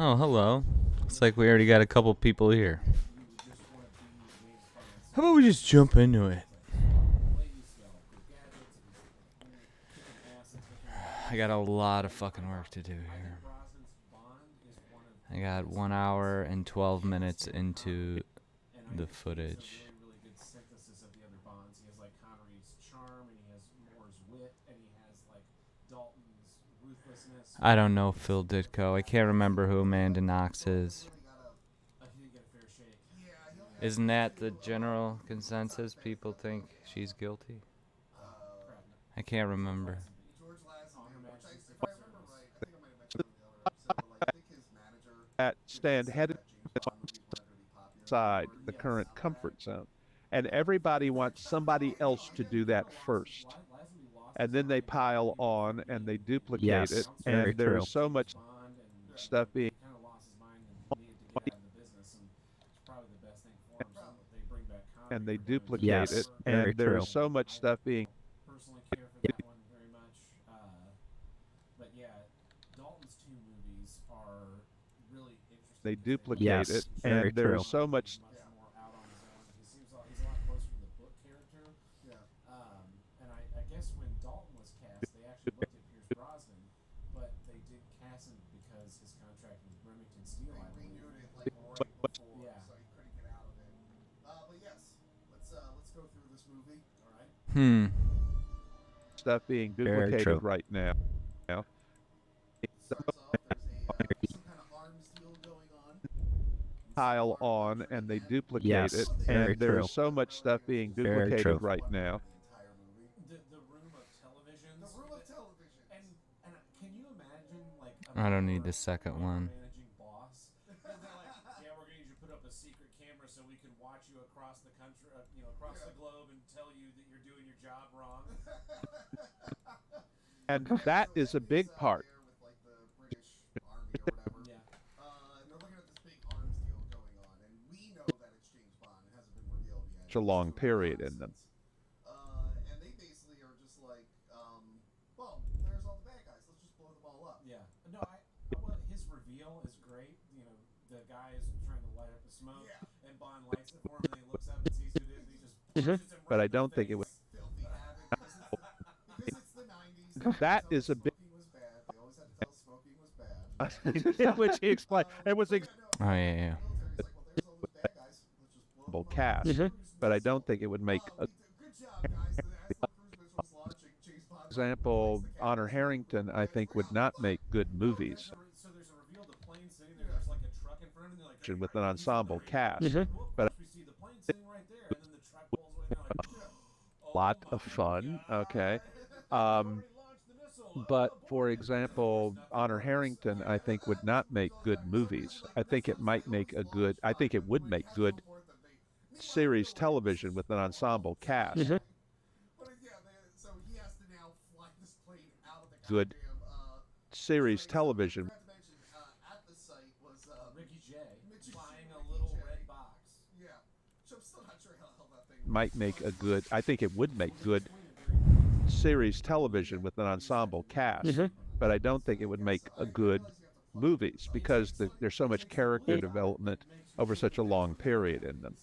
Oh, hello. Looks like we already got a couple people here. How about we just jump into it? I got a lot of fucking work to do here. I got 1 hour and 12 minutes into the footage. I don't know Phil Ditko. I can't remember who Amanda Knox is. Isn't that the general consensus? People think she's guilty? I can't remember. That stand headed outside the current comfort zone. And everybody wants somebody else to do that first. And then they pile on and they duplicate it. Yes, very And there true. is so much stuff being and they duplicate it. Yes, very And there true. is so much stuff being they duplicate Yes, it. very And there true. is so much Hmm. stuff being Very true. duplicated right now. Pile on and they duplicate it. Yes, very And there true. is so much stuff being Very duplicated true. right now. I don't need the second one. And that is a big part. Such a long period in them. But I don't think it was. That is a big. Which he explained. It was Oh, yeah. cast, but I don't think it would make a example. Honor Harrington, I think, would not make good movies with an ensemble cast. But a lot of fun. Okay. But for example, Honor Harrington, I think, would not make good movies. I think it might make a good. I think it would make good series television with an ensemble cast. Good series television might make a good. I think it would make good series television with an ensemble cast. But I don't think it would make a good movies because there's so much character development over such a long period in them.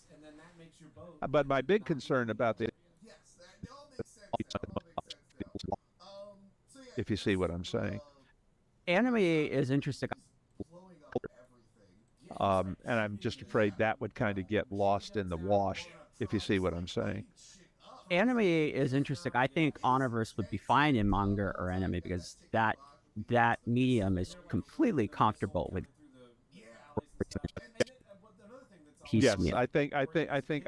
But my big concern about the if you see what I'm saying. Anime is interesting. And I'm just afraid that would kind of get lost in the wash, if you see what I'm saying. Anime is interesting. I think Honorverse would be fine in manga or anime because that medium is completely comfortable with Yes, piecemeal. I think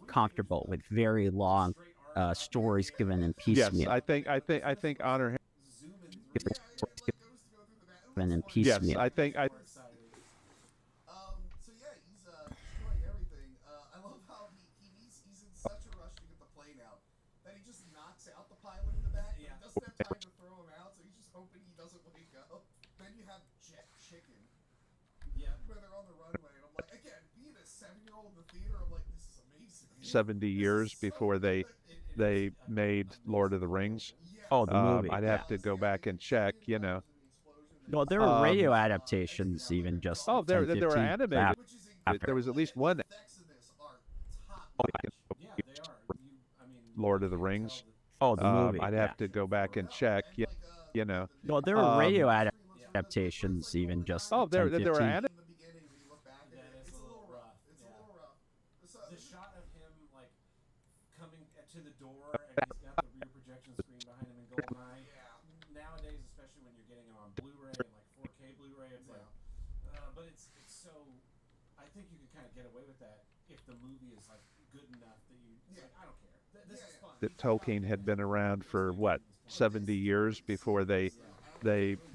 Comfortable with very long stories given in yes, piecemeal. I think Honor. Given in Yes, piecemeal. I think I. Amazing. 70 years before they made Lord of the Rings. Oh, the movie. I'd have to go back and check, Well, there were radio adaptations even just Oh, 10, there were 15 animated. after. There was at least one Lord of the Rings. Oh, the movie. I'd yeah. have to go back and check. You know. Well, there were radio adaptations even just Oh, 10, there were 15 animated. The shot of him like coming to the door and he's got the rear projection screen behind him in GoldenEye. Nowadays, especially when you're getting it on Blu-ray and like 4K Blu-ray, it's like, but it's so. I think you could kind of get away with that if the movie is like good enough that you. Like, I don't care. This is fun. That Tolkien had been around for what 70 years before they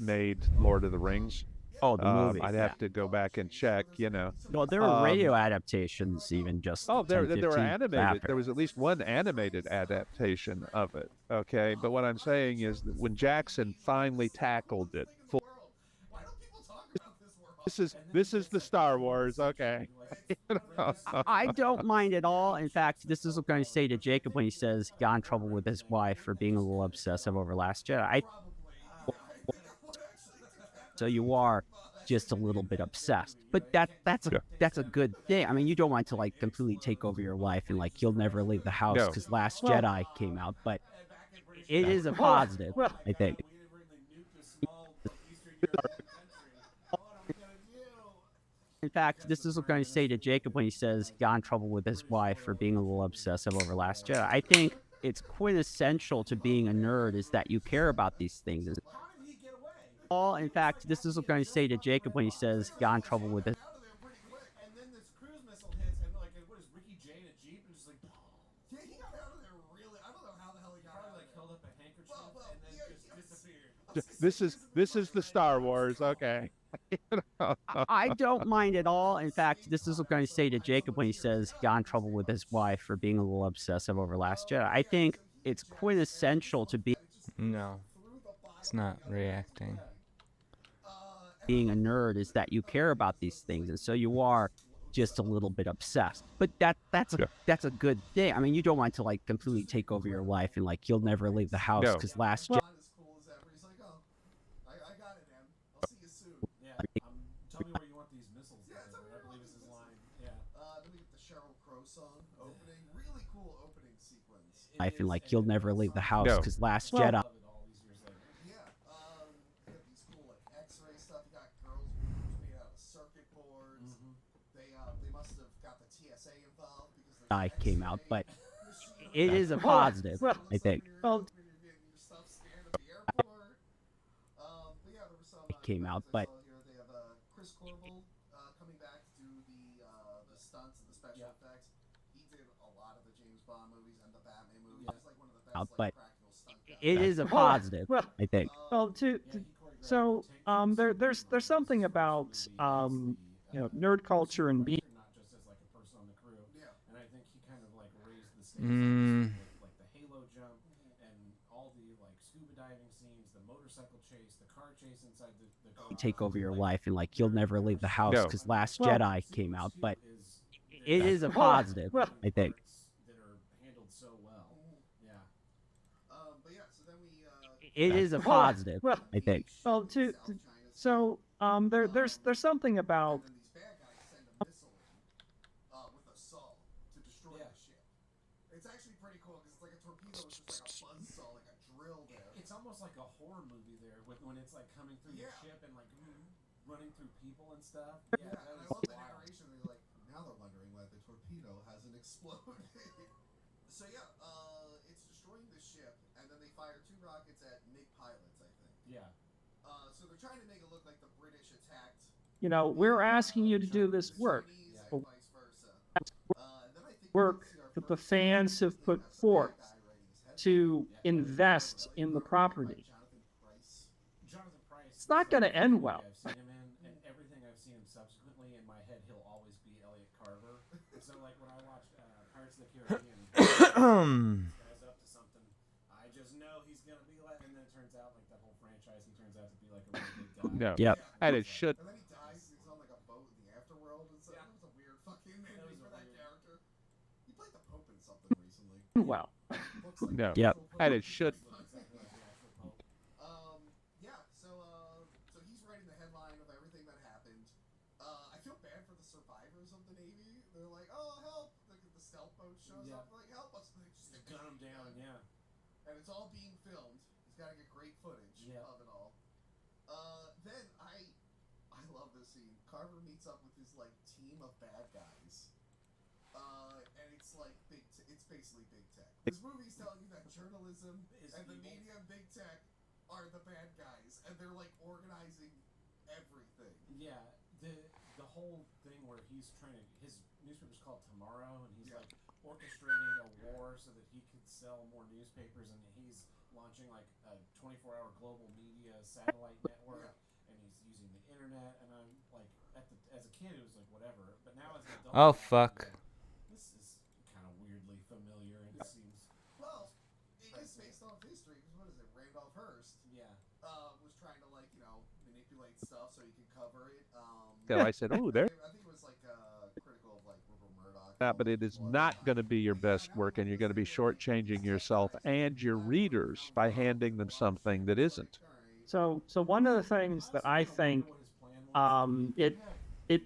made Lord of the Rings. Oh, the movie. I'd have to go back and check. Well, there were radio adaptations even just. Oh, 10, there 15 were animated. after. There was at least one animated adaptation of it. Okay, but what I'm saying is that when Jackson finally tackled it, this is the Star Wars. Okay. I don't mind at all. In fact, this is what I'm going to say to Jacob when he says he got in trouble with his wife for being a little obsessive over Last Jedi. So you are just a little bit obsessed, but that's a good thing. I mean, you don't want to like completely take over your life and like you'll never leave the house because Last Jedi came out, but it is a positive, I think. In fact, this is what I'm going to say to Jacob when he says he got in trouble with his wife for being a little obsessive over Last Jedi. I think it's quintessential to being a nerd is that you care about these things. In fact, this is what I'm going to say to Jacob when he says he got in trouble with his. And then this cruise missile hits, and like, what is Ricky Jay in a Jeep? And just like, yeah, he got out of there really. I don't know how the hell he got out. Probably like held up a handkerchief and then just disappeared. This is the Star Wars. Okay. I don't mind at all. In fact, this is what I'm going to say to Jacob when he says he got in trouble with his wife for being a little obsessive over Last Jedi. I think it's quintessential to No, it's not reacting. being a nerd is that you care about these things, and so you are just a little bit obsessed. But that's a good thing. I mean, you don't want to like completely take over your life and like you'll never leave the house because Last Jedi. Tell me where you want these missiles. I believe is his line. Yeah. Then we get the Sheryl Crow song opening. Really cool opening sequence. Life and like you'll never leave the house because Last Jedi. Yeah. You got these cool like X-ray stuff. You got girls' boobs made out of circuit boards. They must have got the TSA involved because I came out, but it is a positive, I think. Well, It came out, but they have Chris Cornwell coming back to do the stunts and the special effects. He did a lot of the James Bond movies and the Batman movies. He's like one of the best but practical stunt guys. it is a positive, I think. Well, so there's something about nerd culture and being Not just as like a person on the crew. Yeah. And I think he kind of like raised the stakes with like the Halo jump and all the like scuba diving scenes, the motorcycle chase, the car chase inside the Take over your life and like you'll never leave the house because Last Jedi came out, but it is a positive, I think. that are handled so well. Yeah. But yeah, so then we It is a positive, I think. well, so there's something about and these bad guys send a missile in with a saw to destroy the ship. It's actually pretty cool because it's like a torpedo, it's just like a buzz saw, like a drill there. It's almost like a horror movie there when it's like coming through the ship and like running through people and stuff. Yeah, and I love the narration. They're like, now they're wondering why the torpedo hasn't exploded. So yeah, it's destroying the ship, and then they fire 2 rockets at MiG pilots, I think. Yeah. So they're trying to make it look like the British attacked. we're asking you to do this work, Chinese and vice versa. And then I think work that the fans have put forth to invest in the property. Jonathan Price. It's not going to end well. I've seen him in, and everything I've seen him subsequently, in my head, he'll always be Elliot Carver. So, like, when I watched Pirates of the Caribbean, this guy's up to something. I just know he's gonna be like, and then it turns out, like, that whole franchise, he turns out to be like a really good guy. No. Yep. And it should. And then he dies. He's on like a boat in the afterworld. And so that was a weird fucking ending for that character. He played the Pope in something recently. Well, Looks like No. Yep. And it should. Yeah. So he's survivors of the Navy. They're like, oh, help! The stealth boat shows Yeah. up, like, help us! And they just Gun him down, yeah. And it's all being filmed. He's got to get great footage Yeah. of it all. Then I love this scene. Carver meets up with his like team of bad guys, and it's like it's basically big tech. This movie's telling you that journalism and the media and big tech are the bad guys, and they're like organizing everything. Yeah, the whole thing where he's trying to, his newspaper's called Tomorrow, and he's like orchestrating a war so that he could sell more newspapers, and he's launching like a 24-hour global media satellite network, and he's using the internet. And I'm like, as a kid, it was like whatever, but now as an adult, Oh, fuck. this is kind of weirdly familiar, and it seems. Well, it is based off history because what is it? Randolph Hearst Yeah. was trying to like manipulate stuff so he could cover it. So I said, oh, there. I think it was like critical of like Rupert Murdoch. But it is not going to be your best work, and you're going to be shortchanging yourself and your readers by handing them something that isn't. So one of the things that I think it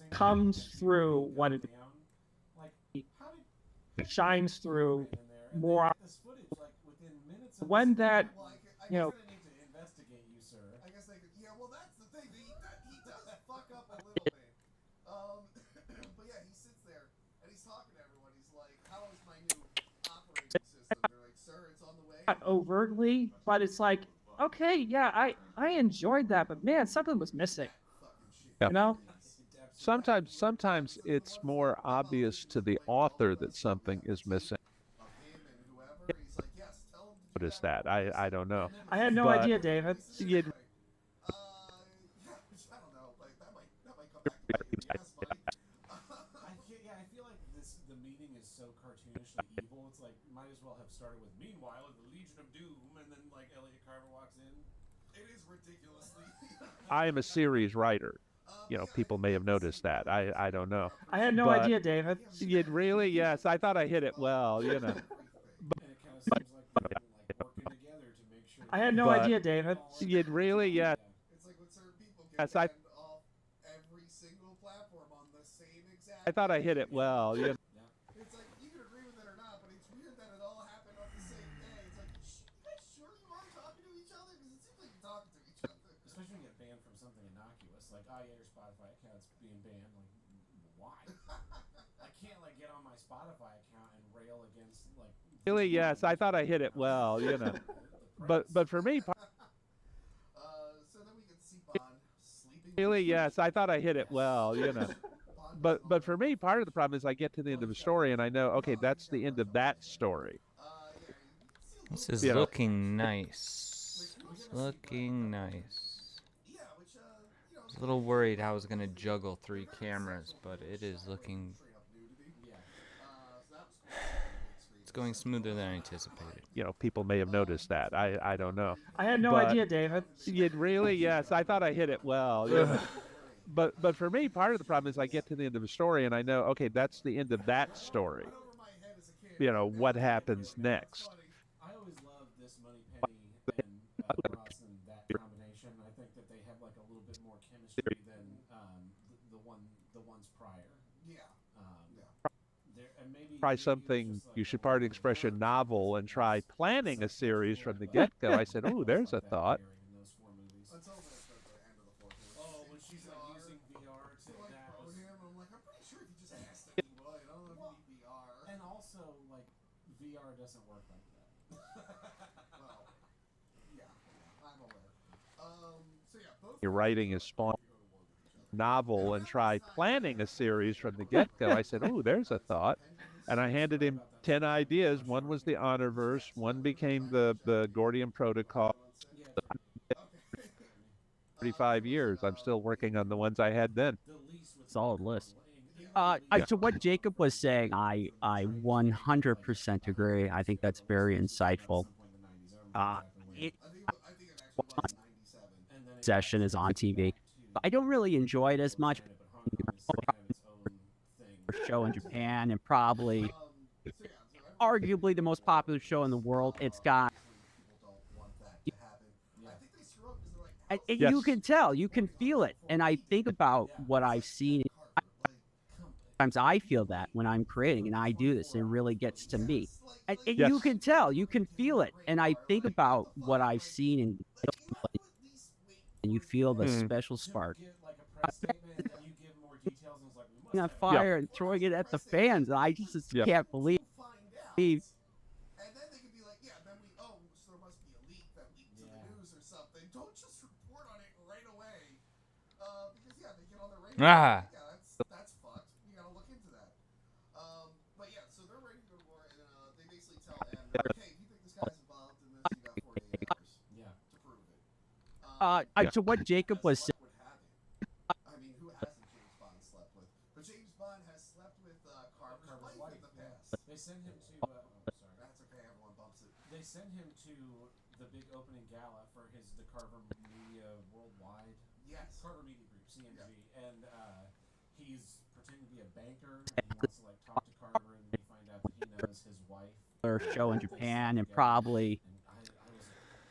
comes through what it shines through more when that, you know, I guess they could. Yeah, well, that's the thing. He does fuck up a little bit. But yeah, he sits there and he's talking to everyone. He's like, "How is my new operating system?" They're like, "Sir, it's on the way." not overtly, but it's like, okay, yeah, I enjoyed that, but man, something was missing. Yeah. You know? Sometimes it's more obvious to the author that something is missing. Of him and whoever, he's like, "Yes, tell him to do What is that? I don't know. I had no But- idea, David. You'd- Yeah, I don't know. Like that might come back to bite you in the ass, buddy. I feel like the meeting is so cartoonishly evil. It's like might as well have started with "Meanwhile, the Legion of Doom," and then like Elliot Carver walks in. It is ridiculously. I am a series writer. You know, people may have noticed that. I don't know. I had no But- idea, David. You'd really? Yes, I thought I hit it well, you know. And it kind of seems like they're like working together to make sure. I had no But- idea, David. You'd really? Yes. It's like when certain people get Yes, I- banned off every single platform on the same exact. I thought I hit it well, you know. It's like you can agree with it or not, but it's weird that it all happened on the same day. It's like, you guys sure you are talking to each other? Because it seems like you're talking to each other. Especially when you get banned from something innocuous, like oh yeah, your Spotify account's being banned. Like why? I can't like get on my Spotify account and rail against like. Really? Yes, I thought I hit it well, you know. But for me, So then we get to see Bond sleeping. really, yes, I thought I hit it well, you know. Bond But for me, part of the problem is I get to the end of the story and I know, okay, that's the end of that story. yeah, This is You know. looking nice. It's looking nice. yeah, which I was a little worried how I was going to juggle 3 cameras, but it is looking... straight up nudity. Yeah. So that was cool. It's going smoother than anticipated. You know, people may have noticed that. I don't know. I had no But- idea, David. You'd really? Yes, I thought I hit it well, you know. But for me, part of the problem is I get to the end of the story and I know, okay, that's the end of that story. Over my head as a kid. You know, what happens next? I always loved this Moneypenny and Ross and that combination. I think that they have like a little bit more chemistry than the ones prior. Yeah. And maybe Try maybe it was something, just, like, you should pardon the expression, novel, and try planning a series from the get-go. I said, oh, there's a thought. in those 4 movies. Until the end of the fourth movie. Oh, when she's like using VR to like that phone was, him, I'm like, I'm pretty sure if you just asked him, he would. I don't know if you need VR. and also like VR doesn't work like that. Well, yeah, I'm aware. So yeah, both. Your writing is spawn novel and try planning a series from the get-go. I said, oh, there's a thought. And I handed him 10 ideas. One was the Honorverse. One became the Gordian Protocol. 35 years. I'm still working on the ones I had then. Solid list. So what Jacob was saying, I 100% agree. I think that's very insightful. Session is on TV. I don't really enjoy it as much. Show in Japan and probably arguably the most popular show in the world. It's got People don't want that to happen. I think they screw up because they're like, And Yes. you can tell, you can feel it. And I think about what I've seen. Sometimes I feel that when I'm creating and I do this, it really gets to me. And Yes. you can tell, you can feel it. And I think about what I've seen and you feel the special spark Get like a press statement, and you give more details, and it's like we must on have fire and throwing it at the fans. And I just can't believe. And then they could be like, yeah, then so there must be a leak that leaked to the news or something. Don't just report on it right away. Because they get on their radar. Ah. Yeah, that's fucked. You gotta look into that. But yeah, so they're ready to go to war, and they basically tell M, they're like, hey, if you think this guy's involved in this, you got 48 hours. Yeah. To prove it. To what Jacob was saying. Would have it. I mean, who hasn't James Bond slept with? But James Bond has slept with Carver's wife in the past. They send him to. Sorry. That's okay. Everyone bumps it. They send him to the big opening gala for the Carver Media Worldwide. Yes. Carver Media Group, CMG, and he's pretending to be a banker, and he wants to like talk to Carver, and we find out that he knows his wife. Show in Japan, and probably And I was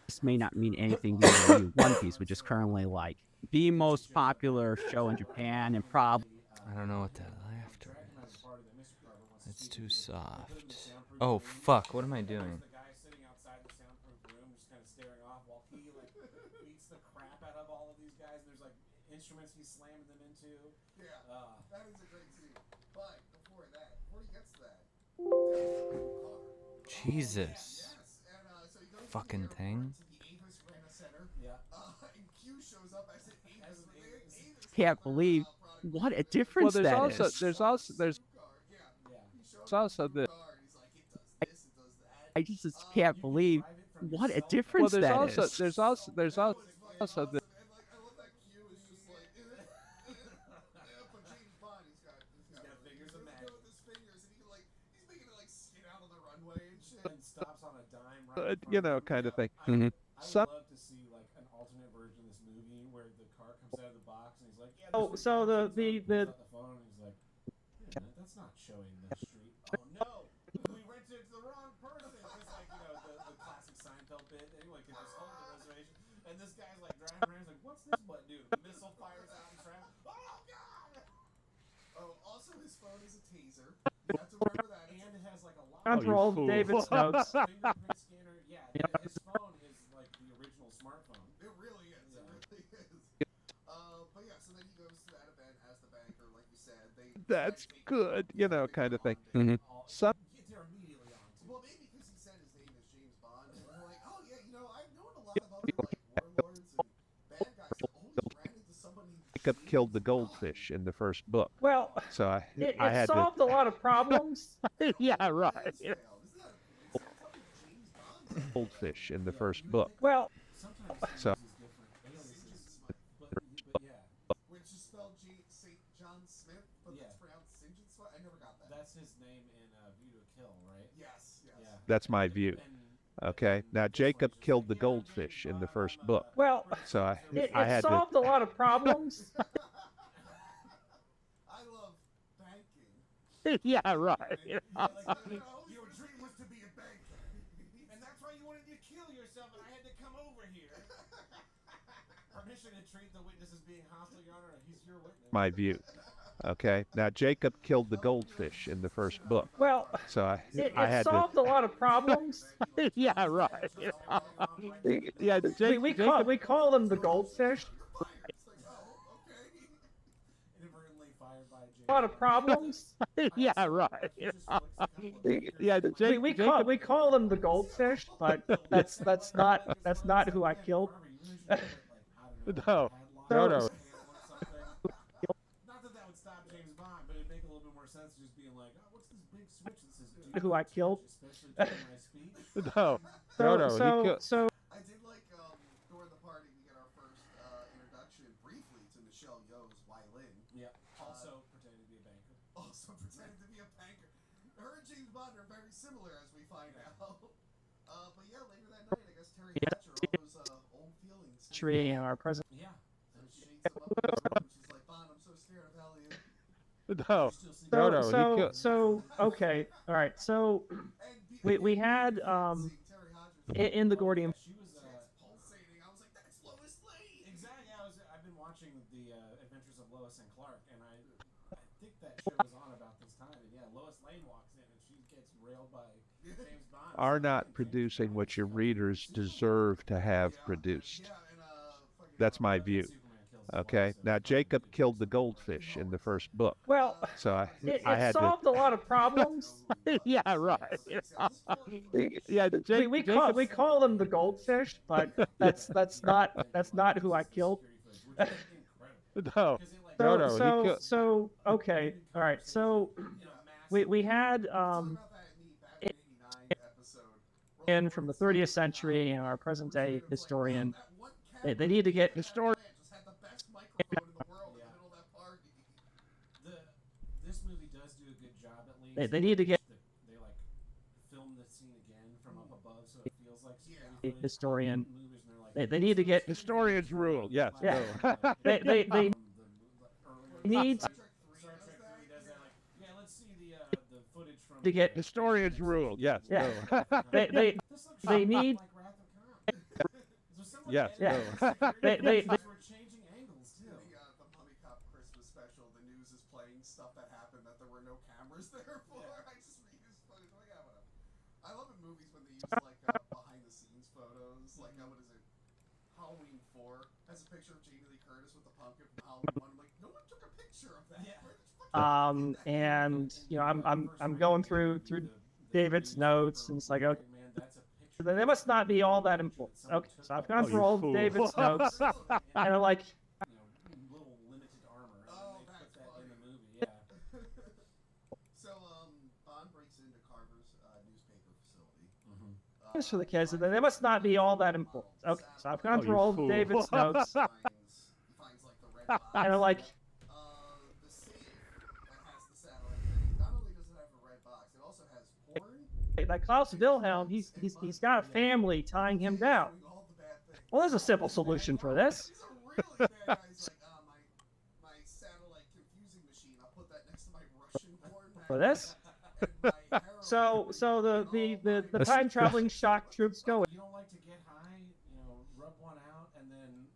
this may not mean anything to you. One Piece, which is currently like the most popular show in Japan, and probably I don't know what that laughter is. It's too soft. Oh fuck! What am I doing? the guy sitting outside the soundproof room, just kind of staring off while he like beats the crap out of all of these guys. And there's like instruments he's slamming them into. Yeah. That is a great scene. But before he gets to that, Jesus. yes, and so he goes Fucking to the thing. airport, to the Avis Rena Center. Yeah. And Q shows up as an Avis. can't believe what a Well, difference there's that also is. there's also there's also the I just can't believe what a difference well, that is. there's also the And like, I love that Q is just like, but James Bond, he's got fingers of he's magic. good with his fingers, and he's making it like skid out on the runway and shit. And stops on a dime right in front you know, of him. kind of thing. I would Some love to see like an alternate version of this movie where the car comes out of the box and he's like, yeah. Oh, this so is- the pulls out the phone and he's like, wait a minute, that's not showing the street. Oh no, we rented it to the wrong person. It's like the classic Seinfeld bit. Anyone can just hold the reservation. And this guy's like driving around. He's like, what's this button do? The missile fires out and traffic. Oh god! Oh, also his phone is a taser. You have to remember that. And it has like a lot Time Oh, for you all fool. David's notes. fingerprint scanner. Yeah, his phone is like the original smartphone. It really is. Yeah. It really is. But yeah, so then he goes to that event as the banker, like you said. that's good, you know, kind of thing. All- Some They're immediately on to Well, maybe because he said his name is James Bond, and they're like, oh yeah, I've known a lot of other like warlords and bad guys who always ran into somebody. Jacob killed the goldfish in the first book, Well, so I it had solved a lot of problems. yeah, right. Failed. Isn't that James Bond? Goldfish in the first book, Well, sometimes so he uses different aliases. But yeah, Which is spelled St. John Smith, but Yeah. it's pronounced St. John Smith. I never got that. that's his name in View to a Kill, right? Yes. Yeah. that's my view. And Okay, now Jacob killed the goldfish in the first book, well, so it I had to. solved a lot of problems. I love banking. Yeah, right. Your dream was to be a banker. And that's why you wanted to kill yourself, and I had to come over here. Permission to treat the witness as being hostile, Your Honor. He's your witness. My view. Okay, now Jacob killed the goldfish in the first book, Well, so it I had solved a lot of problems. to. Yeah, right. Yeah, We call them the goldfish. It's like, oh, okay. Inadvertently fired by James. A lot of problems. yeah, right. Yeah, We call them the goldfish, but that's not who I killed. No, no, no. Not that that would stop James Bond, but it'd make a little bit more sense just being like, oh, what's this big switch that says do Who I killed. especially during my speech? No, no, no. he killed. So I did like during the party we get our first introduction briefly to Michelle Yeoh's Wylin. Yeah. Also pretending to be a banker. Also pretending to be a banker. Her and James Bond are very similar as we find out. But yeah, later that night, I guess Terry Hatcher, all those old feelings. treating our president. Yeah. So she shakes him up in his room. She's like, Bond, I'm so scared of Elliot. No, no, no. He killed. So okay, all right. So we had Terry Hatcher's in the Gordian She was pulsating. I was like, that's Lois Lane. watching the Adventures of Lois and Clark, and I think that show was on about this time, and yeah, Lois Lane walks in and she gets railed by James Bond. Are not producing what your readers deserve to have produced. That's my view. Okay. Now Jacob killed the goldfish in the first book. Well, So it I had solved a lot of problems. yeah, right. Yeah, We call them the goldfish, but that's not who I killed. no, no. So okay, all right. So we had in from the 30th century and our present day historian. They need to get historian. This movie does do a good job at least. They need to get they like film the scene again from up above, so it feels like a historian. Like, They need to get Historians rule. Yes. Yeah. No. They need yeah, let's see the footage from to get Historians rule. Yes. Yeah. No. They need yes. Yeah. No. they we're changing angles too. The Mummy Cop Christmas special, the news is playing stuff that happened that there were no cameras there for. I just reuse footage. Like, yeah, whatever. I love in movies when they use like behind the scenes photos. Like, what is it? Halloween 4 has a picture of Jamie Lee Curtis with the pumpkin from Halloween 1. I'm like, no one took a picture of that. Yeah. and you know I'm going through David's notes, and it's like, okay, Man, that's a picture. they must not be all that important. Okay, so I've gone through all of David's notes, and I'm like, Little limited armor. Oh, And they that's put that in funny. the movie. Yeah. So, Bond breaks into Carver's newspaper facility. this for the kids, and they must not be all that important. Okay, so I've gone through all of David's notes, He finds like the red box. and I'm like, The safe that has the satellite thing, not only does it have a red box, it also has porn. that Klaus Wilhelm, he's got a family tying him down. Doing all the bad things. Well, there's a simple solution for this. He's a really bad guy. He's like, my satellite confusing machine. I'll put that next to my Russian porn For magnet this. and my heroin So the time traveling shock troops go. You don't like to get high, rub one out, and then,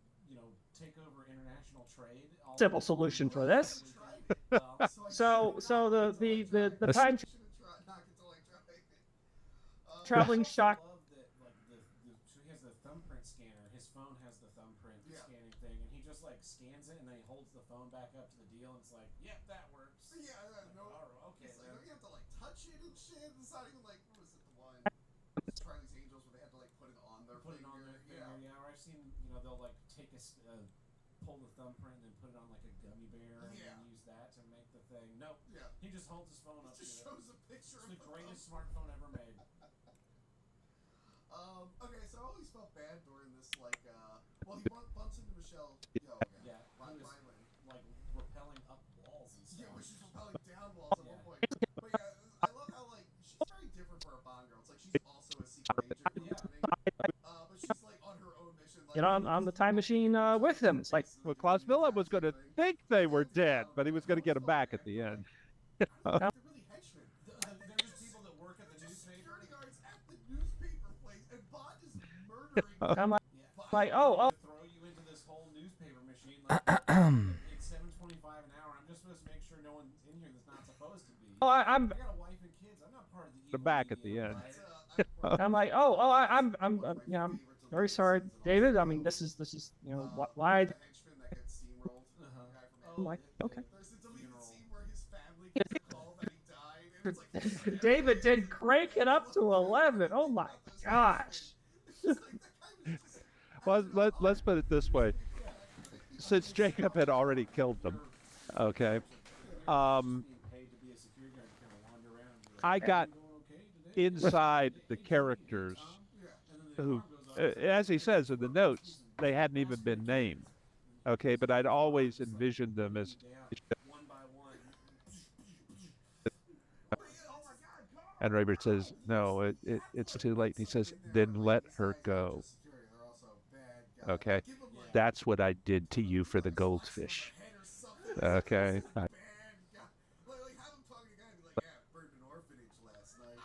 take over international trade. Simple solution for this. So the time traveling shock. I love that, like, so he has the thumbprint scanner. His phone has the thumbprint scanning thing, and he just like scans it, and then he holds the phone back up to the deal, and it's like, yep, that works. Yeah, no. Okay, It's like, then. don't you have to like touch it and shit? It's not even like, what was it, the one? Charlie's Angels where they had to like put it on their Put it finger. on their finger. Yeah, or I've seen, they'll like take pull the thumbprint and then put it on like a gummy bear and then use that to make the thing. Nope. Yeah. He just holds his phone up. It just shows a picture It's of the greatest smartphone ever made. Okay, so I always felt bad during this, like, well, he bumps into Michelle Yeah, he was Ryland. like rappelling up walls and stuff. Yeah, where she's rappelling down walls at one point. But yeah, I love how, like, she's very different for a Bond girl. It's like she's also a secret agent in the beginning. But she's, like, on her own mission. Like, Get on the time machine with him. It's like, Well, Klaus Wilhelm was going to think they were dead, but he was going to get them back at the end. they're really henchmen. There's just people that work at the newspaper. Security guards at the newspaper place, and Bond is murdering I'm like, Yeah. oh, Throw you into this whole newspaper machine. Like, it's $7.25 an hour. I'm just supposed to make sure no one's in here that's not supposed to be. I'm I got a wife and kids. I'm not part of the. They're evil back at media, the end. right? I'm like, I'm very sorry, David. I mean, this is why. the henchman that gets steamrolled. The guy from I'm like, okay. There's a deleted scene where his family gets a call that he died, and it's like David did crank it up to 11. Oh my gosh. Well, let's put it this way. Since Jacob had already killed them, okay, I got inside the characters who, as he says in the notes, they hadn't even been named, okay, but I'd always envisioned them as One by one. and Raybert says, no, it's too late. He says, then let her go. Okay, that's what I did to you for the goldfish. Okay. Like, have him talking to the guy and be like, yeah, I burned an orphanage last night.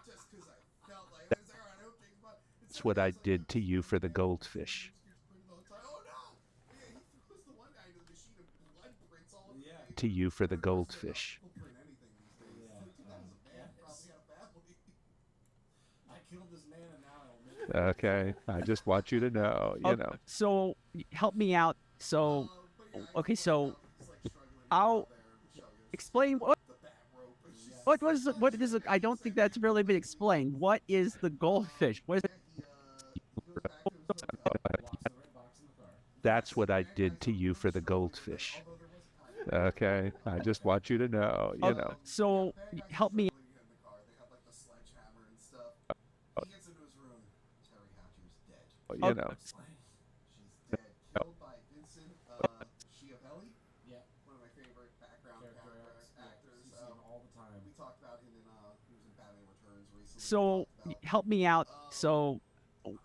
Just because I felt like it's all right, I hope James Bond. That's what I did to you for the goldfish. Oh no! Yeah, he throws the one guy and to you for the goldfish. People print anything these days. It's like, dude, that was a man. Probably had a family. I killed this man and now I don't make it. Okay, I just want you to know, you know. So help me out. So, okay, so He's like struggling I'll out there and chugging explain what the bat rope and shit. what is it? I don't think that's really been explained. What is the goldfish? What is it? He goes back to his hotel. Locks the red box in the car. That's what I did to you for the goldfish. Okay, I just want you to know, you know. So help me. In the car, they have like the sledgehammer and stuff. He gets into his room. Terry Hatcher's dead. You know. She's dead. Killed by Vincent Schiavelli. Yeah. One of my favorite background Character actors. You see him all the time. We talked about him in he was in Batman Returns recently. So help me out. So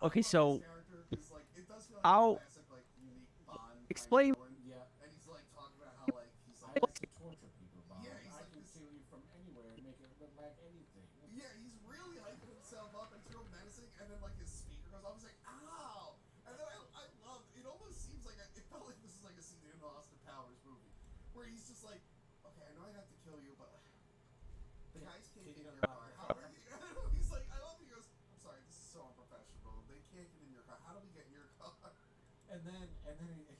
okay, so Character is like it does feel like I'll a classic, like unique Bond explain. villain. Yeah. And he's like talking about how like he's I like like to torture people, Bob. Yeah, he's I like can this- kill you from anywhere and make it look like anything. yeah, he's really hyping himself up and it's real menacing. And then like his speaker goes off. He's like, ow! And then I love. It almost seems like it felt like this is like a scene in an Austin Powers movie where he's just like, okay, I know I have to kill you, but the guys can't get in your car. How are you? He's like, I love. He goes, I'm sorry, this is so unprofessional. They can't get in your car. How do we get in your car? And then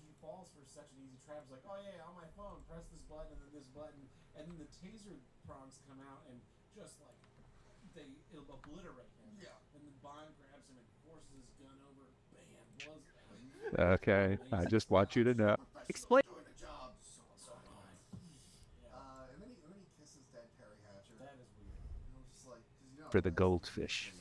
he falls for such an easy trap. He's like, oh yeah, on my phone, press this button and then this button, and then the taser prongs come out and just like it'll obliterate him. Yeah. And then Bond grabs him and forces his gun over. Bam! Okay, I just want you to know. Explain. Doing the job. So high. Yeah. And then he kisses dead Terry Hatcher. That is weird. And I'm just like, 'cause you know, For the goldfish.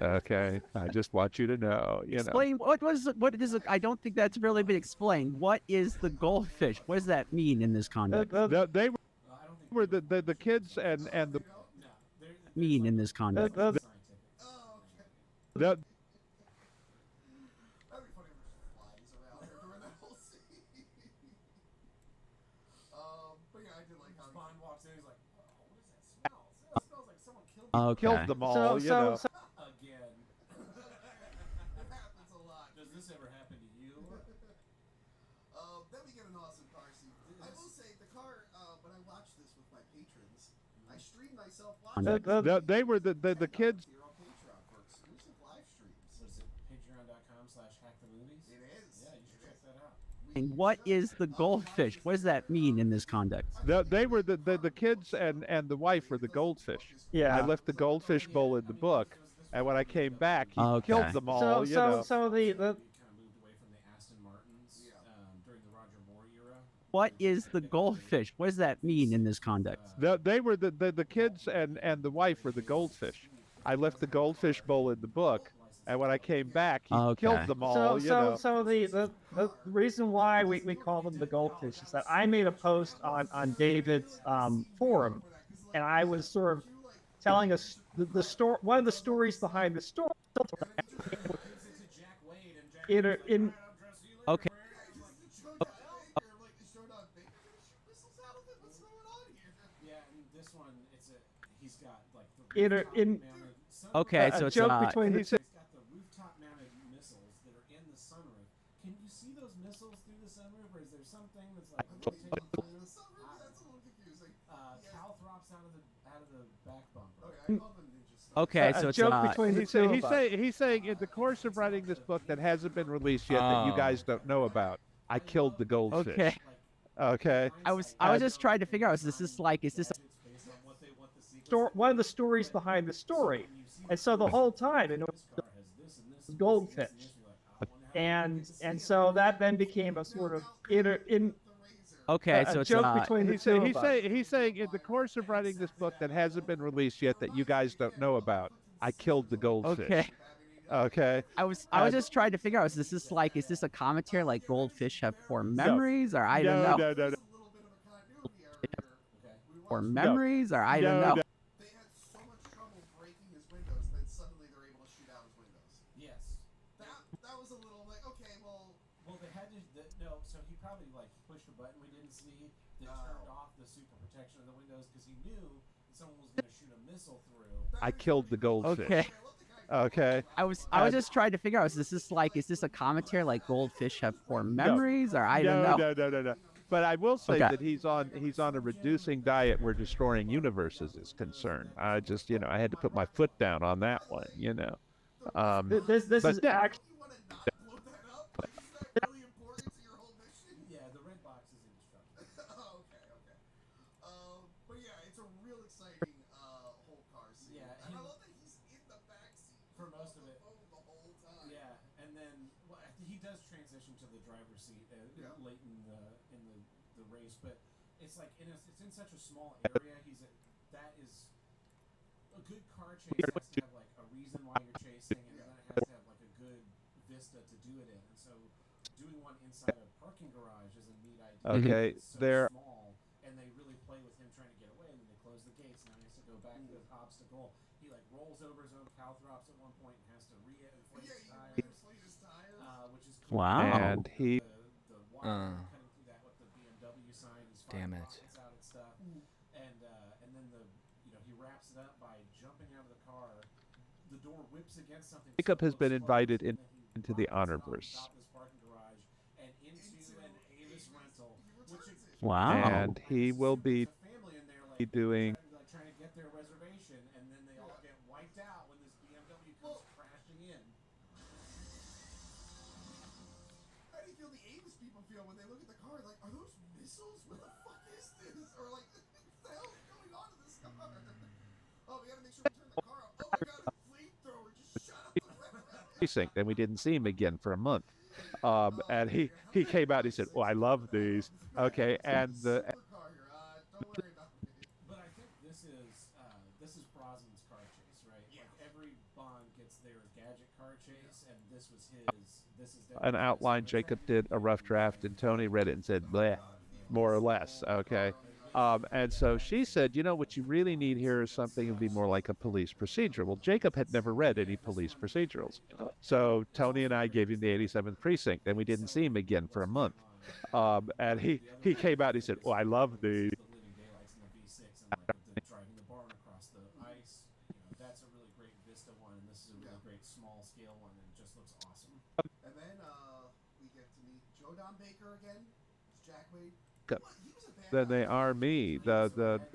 Okay, I just want you to know, you know. Explain what is it? What is it? I don't think that's really been explained. What is the goldfish? What does that mean in this context? They I don't think were the kids and the no. Mean in this context. Scientific. oh, okay. the, That'd be funny if there's flies around there during that whole scene. But yeah, I did like how Bond walks in. He's like, oh, what is that smell? It smells like someone killed me Okay. killed them all, you know. again. it happens a lot. Does this ever happen to you? Then we get an awesome car scene. I will say the car. When I watched this with my patrons, I streamed myself watching. They were the kids. Here on Patreon for exclusive live streams. What is it? Patreon.com/hackthemovies? It is. Yeah, you should check that out. And what is the goldfish? What does that mean in this context? They were the kids and the wife were the goldfish. Yeah. I left the goldfish bowl in the book, and when I came back, he Okay. killed them all, you know. So the We kind of moved away from the Aston Martins during the Roger Moore era. What is the goldfish? What does that mean in this context? They were the kids and the wife were the goldfish. I left the goldfish bowl in the book, and when I came back, he Okay. killed them all, you know. so the reason why we call them the goldfish is that I made a post on David's forum, and I was sort of telling us the story, one of the stories behind the story. In Okay. Yeah, and this one, he's got like the in Okay, a so it's joke not. between the He two. He's got the rooftop-mounted missiles that are in the sunroof. Can you see those missiles through the sunroof, or is there something that's like rotating through? That's a little confusing. Calthrops out of the back bumper. Okay, I call them ninja stuff. Okay, A so it's joke not. between the two of us. He's saying in the course of writing this book that hasn't been released yet that you Oh. guys don't know about, I killed the goldfish. Okay. Okay. I was just trying to figure out. Is this It's based on what they want the sequel. One of the stories behind the story, and so the whole time, This car has this and this. goldfish. And this, you're like, I wonder how and so that then became a sort of in okay, a so it's joke not. between the two of us. He's saying in the course of writing this book that hasn't been released yet that you guys don't know about, I killed the goldfish. Okay. Okay. I was just trying to figure out. Is this a commentary like goldfish have poor memories, or I don't know, No. A little bit of a continuity error here. We or watched memories, or I don't know. They had so much trouble breaking his windows that suddenly they're able to shoot out his windows. Yes. That was a little like, okay, well, Well, they had to. No, so he probably like pushed a button we didn't see that turned off the super protection of the windows because he knew that someone was going to shoot a missile through. I killed the goldfish. Okay. Okay. I was just trying to figure out. Is this a commentary like goldfish have poor memories, or I don't know, No. But I will say Okay. that he's on a reducing diet where destroying universes is concerned. I just, I had to put my foot down on that one. This But is yeah, actually. You want to not blow that up? Like, is that really important to your whole mission? Yeah, the red box is indestructible. Oh, okay. But yeah, it's a real exciting whole car scene. Yeah, and I he- love that he's in the back seat For most of the it. phone the whole time. Yeah, and then he does transition to the driver's seat Yeah. late in the race, but it's like it's in such a small area. That is a good car chase has to have like a reason why you're chasing, and then it has to have like a good vista to do it in. And so doing one inside a parking garage is a neat idea. Okay, It's so there- small, and they really play with him trying to get away, and then they close the gates, and now he has to go back to the obstacle. He like rolls over his own caltrops at one point and has to But re-inflate yeah, his you tires, inflate his tires. which is cool. Wow. and he The wire cutting through that with the BMW sign. He's Damn firing it. rockets out and stuff. And then he wraps it up by jumping out of the car. The door whips against something. Jacob has been close, invited and then he into the rockets it off Honorverse. top of this parking garage and into an Avis rental, which is Wow. and he will be there's a family in there like doing trying to get their reservation, and then they all get wiped out when this BMW comes crashing in. How do you feel the Avis people feel when they look at the car? Like, are those missiles? What the fuck is this? Or like, what the hell is going on in this car? Oh, we gotta make sure we turn the car off. Oh my god, a flamethrower just shot up the red. precinct, and we didn't see him again for a month. And he came out. He said, "Oh, I love these." Okay, and the Supercar here. Don't worry about it. But I think this is Brosnan's car chase, right? Yeah. Like every Bond gets their gadget car chase, and this was his. This is an outline. Jacob did a rough draft, and Tony read it and said, "Bleh," more or less. Okay. And so she said, what you really need here is something that would be more like a police procedural. Well, Jacob had never read any police procedurals. So Tony and I gave him the 87th Precinct, and we didn't see him again for a month. And he came out and he said, "Oh, I love these." The Living Daylights in the V6 and like the driving the barn across the ice. That's a really great Vista one, and this is a really great small scale one, and it just looks awesome. And then we get to meet Joe Don Baker again. It's Jack Wade. Good. What? He was a bad Then guy. they are me.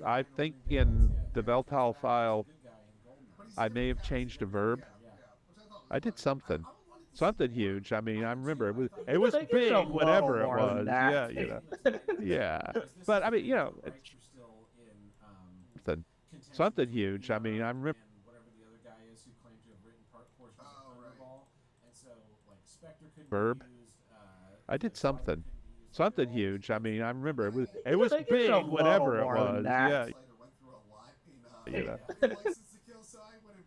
I think in the Veltal file, Good guy in Goldeneye. But he's I may have changed a verb. which I thought was I did funny. something. I wanted to Something huge. I mean, I remember it was think it's big, a whatever it little more was. than that. Yeah, yeah. But I mean, Rights are it's still in something, contention something with huge. I mean, I remember. and whatever the other guy is who claimed to have written portions Oh, of right. Thunderball, and so like Spectre couldn't Verb. be used. I did Spider something. couldn't be used, Something they're all- huge. I mean, I remember it was think it's big, a whatever it little more than was. that. Yeah. Slater went through a lot in Yeah. License to Kill, so I would have.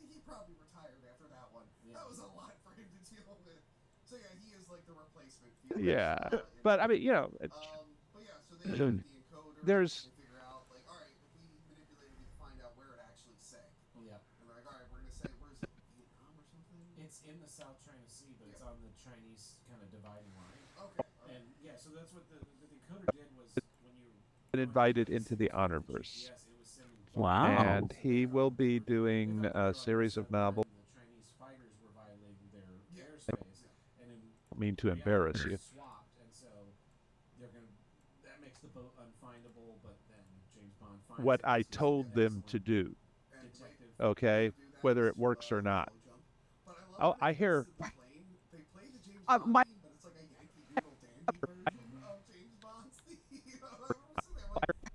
He probably retired after that one. Yeah. That was a lot for him to deal with. So yeah, he is like the replacement. Felix, Yeah. in But I that. mean, But yeah, so they use the encoder. There's- to figure out like, all right, if we manipulated, we can find out where it actually say. Yeah, And they're like, all right, we're gonna say where's it, Vietnam or something. it's in the South China Sea, but it's on the Chinese kind of dividing line. Okay. And yeah, so that's what the encoder did was when you been invited into the Honorverse. GPS, it was sending Wow. And he will be doing a series of novels. The Chinese fighters were violating their airspace, and in I don't mean to embarrass you. swapped, and so that makes the boat unfindable. But then James Bond finds What it, I he's an told them to excellent do, detective. okay, Do that whether is it works or not. But I love Oh, that I it hear. gets to the plane, they play the James Uh, Bond my- theme, but it's like a Yankee Doodle Dandy version of James Bond's theme.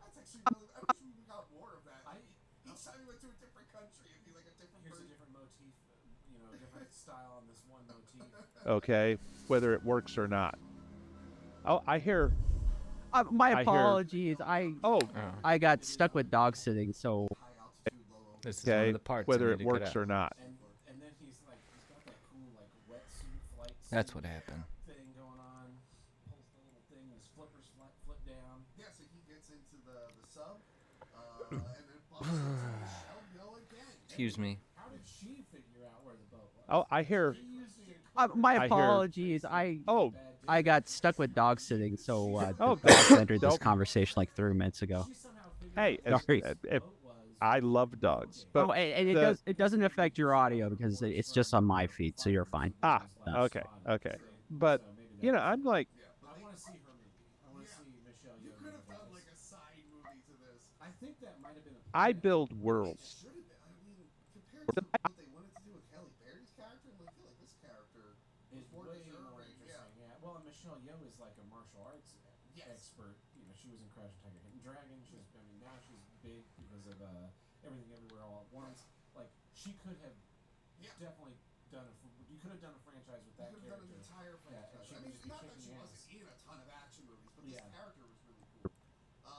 That's actually really. I wish we got more of that. Each time we went to a different country, it'd be like a different Here's a version. different motif, a different style on this one motif. Okay, whether it works or not. Oh, I hear. My I hear- apologies. Oh, I got stuck with dog sitting, so High altitude, low altitude. This is one okay, of the parts I whether need it to cut works out. or not. And then he's got that cool wetsuit flight. That's suit what happened. Thing going on. Pulls the little thing, his flippers flip down. Yeah, so he gets into the sub, and then bumps into the shell mill again. Excuse me. How did she figure out where the boat was? Oh, I hear. He used the my I hear- apologies. Oh, I got stuck with dog sitting, so Oh, the dogs entered this don't- conversation like 3 minutes ago. She somehow figured hey, out Sorry. where the if boat was. I love dogs, but Oh, and it doesn't affect your audio because it's just on my feed, so you're fine. okay, okay. But I'm like, I want to see her movie. I want to see I think that might have been a I plan. build It worlds. should have been. I mean, compared to what they wanted to do with Halle Berry's character, I feel like this character Is is more way more deserving. interesting. Yeah. Well, and Michelle Yeoh is like a martial arts Yes. expert. You know, she was in Crouching Tiger, Hidden Dragon. She's, I mean, now she's big because of Everything Everywhere All at Once. Like, she could have definitely done you could have done a franchise with that You could have done character. an entire franchise. Yeah, and she I would mean, just be not that kicking she ass. wasn't in a ton of action movies, but Yeah. this character was really cool.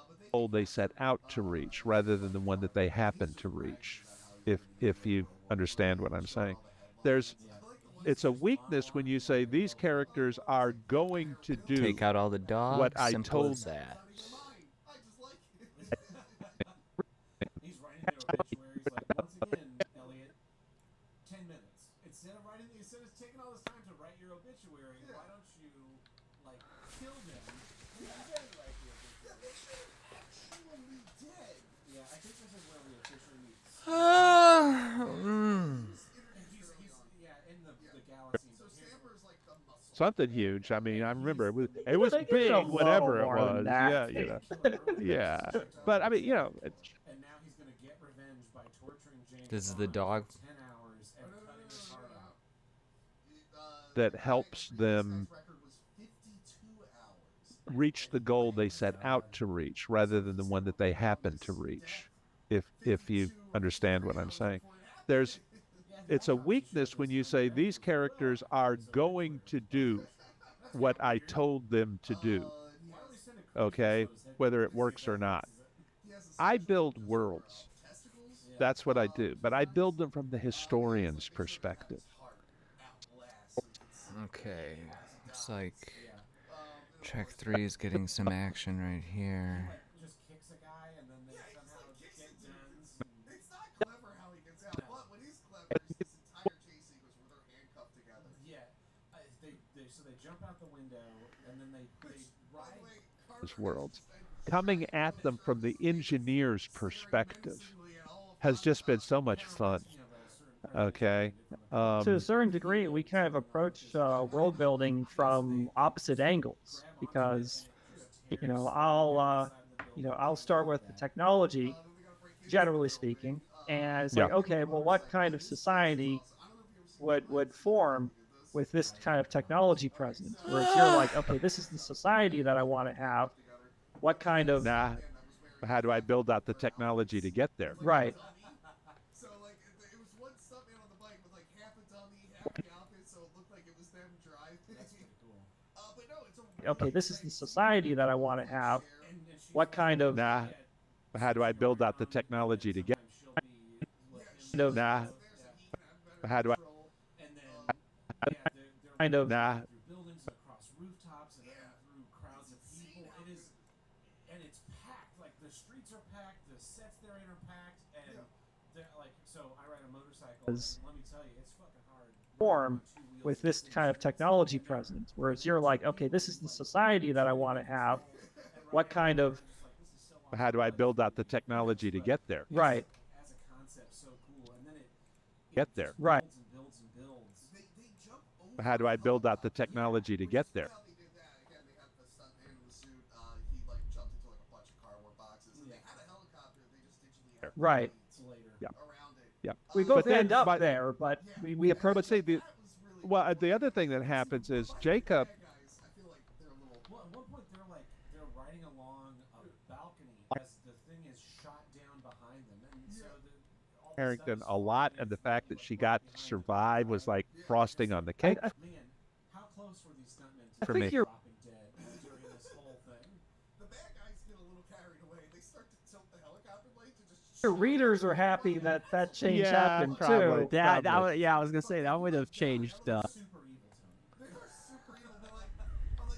But Goal they set out to reach rather than the one that they happen to reach. If you understand what I'm saying. It's a weakness when you say these characters are going to do Take out all the dogs. what I Simple told as that. I just like it. He's writing their obituaries like, once again, Elliot, 10 minutes. Instead of taking all this time to write your obituary, why don't you like kill them and then write the obituary? Actually dead. Yeah, I think this is where we officially meet. Yeah, in the galaxy. So Stamper's like the muscle. something huge. I mean, I remember it was They get big, a whatever it little more was. than that. Yeah, you know. Yeah. But I mean, you know, And now he's gonna get revenge by torturing James. This is the Bond dog. for 10 hours and cutting his heart out. that helps them His record was 52 hours. reach the goal they set out to reach rather than the one that they happen to reach. If you understand what I'm saying. It's a weakness when you say these characters are going to do what I told them to do. Okay? Whether it works or not. I build worlds. That's what I do. But I build them from the historian's perspective. Okay. Looks like track 3 is getting some action right here. Just kicks a guy and then they somehow get guns. It's not clever how he gets out, but what is clever is this entire chase sequence where they're handcuffed together. Yeah, so they jump out the window and then they By ride. the way, Those worlds. Coming at them from the engineer's perspective has just been so much fun. Okay. To a certain degree, we kind of approach world building from opposite angles because, I'll start with the technology, generally speaking, and it's like, okay, well, what kind of society would form with this kind of technology present? Whereas you're like, okay, this is the society that I want to have. What kind of How do I build out the technology to get there? right? So like it was one stuntman on the bike with like half a dummy, half the outfit, so it looked like it was them driving. That's pretty cool. But no, it's a Okay, this is the society that I want to have. What kind of How do I build out the technology to get How do I kind of through buildings and across rooftops and through crowds of people. And it's packed. Like the streets are packed, the sets there are packed, and they're like. So I ride a motorcycle. And let me tell you, it's fucking hard. form with this kind of technology present. Whereas you're like, okay, this is the society that I want to have. What kind of How do I build out the technology to get there? right? As a concept, so cool. And then it Get there. Right. builds and builds. they jump over. How do I build out the technology to get there? How they did that again? They had the stuntman in the suit. He like jumped into like a bunch of cardboard boxes, and they had a helicopter. They just digitally had Right. Later. Yeah. around it. Yeah. We both But then end up by- there, but we approach. But see, That was really well, the other thing that happens is Jacob bad guys. I feel like they're a little. Well, at one point they're riding along a balcony as the thing is shot down behind them, and so all the Harrington stuff a is lot, falling and the in fact that like, she got to behind them. survive was like frosting on the cake. Man, how close were these stuntmen to For think me. you're- dropping dead during this whole thing? The bad guys get a little carried away. They start to tilt the helicopter blade to just. Your readers are happy that that change Yeah, happened probably. too. Yeah, I was gonna say that would have changed. Super evil, Tony. They are super evil. They're like, I'm like,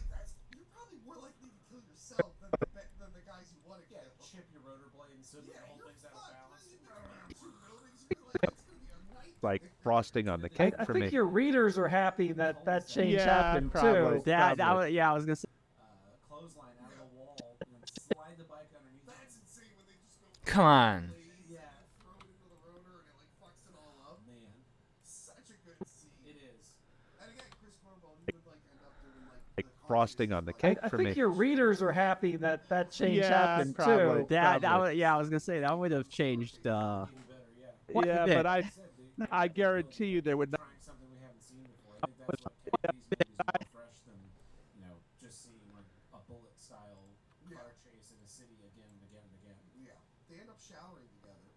you're probably more likely to kill yourself than the guys you want to Yeah, kill. chip your rotor blade and so the Yeah, whole you're thing's out of fucked. balance. You run around two buildings. You're like, it's gonna be a night. Like frosting on the cake I for think me. your readers are happy that that change Yeah, happened probably. too. I was gonna say. Clothesline out of the wall and then slide the bike underneath. That's them. insane when they just go. Come on. Yeah. Throw it into the rotor and it like fucks it all up. Man, Such a good scene. it is. And again, Chris Cornwell, he would like end up doing like the frosting on the cake I for think me. your readers are happy that that change Yeah, happened probably. too. Yeah, I was gonna say that would have changed quite a Yeah, bit. but I guarantee you there would not. Trying something we haven't seen before. I think that's what kept these movies more fresh than, just seeing like a bullet style car chase in a city again and again and again. Yeah. They end up showering together.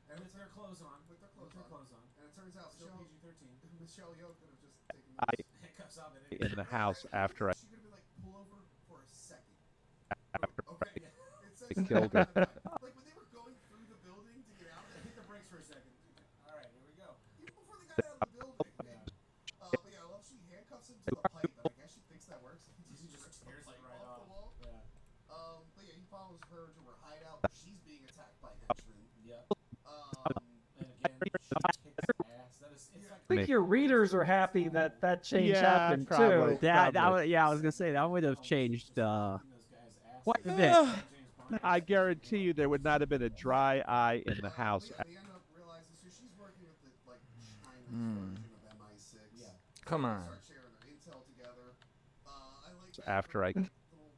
And with their clothes on. With their clothes on. And it turns out Still PG-13. Michelle Yeoh could have just taken Handcuffs off at In the house after She could have been like, pull over for a second. After Okay. I killed her. Like when they were going through the building to get out, they Hit the brakes for a second. All right, here we go. even before they got out of the building. But yeah, I love she handcuffs him to the pipe, and I guess she thinks that works. He just tears it pipe right off the wall. Yeah. But yeah, he follows her to her hideout. She's being attacked by henchmen. Yep. Um, And again, she kicks ass. It's like I think your readers are happy that that change Yeah, happened probably. too. I was gonna say that would have changed those guys' ass. quite a bit. I guarantee you there would not have been a dry eye in the house. yeah, they end up realizing so she's working with the like China version of MI6. Yeah. Come on. Start sharing their intel together. I like that After I- the little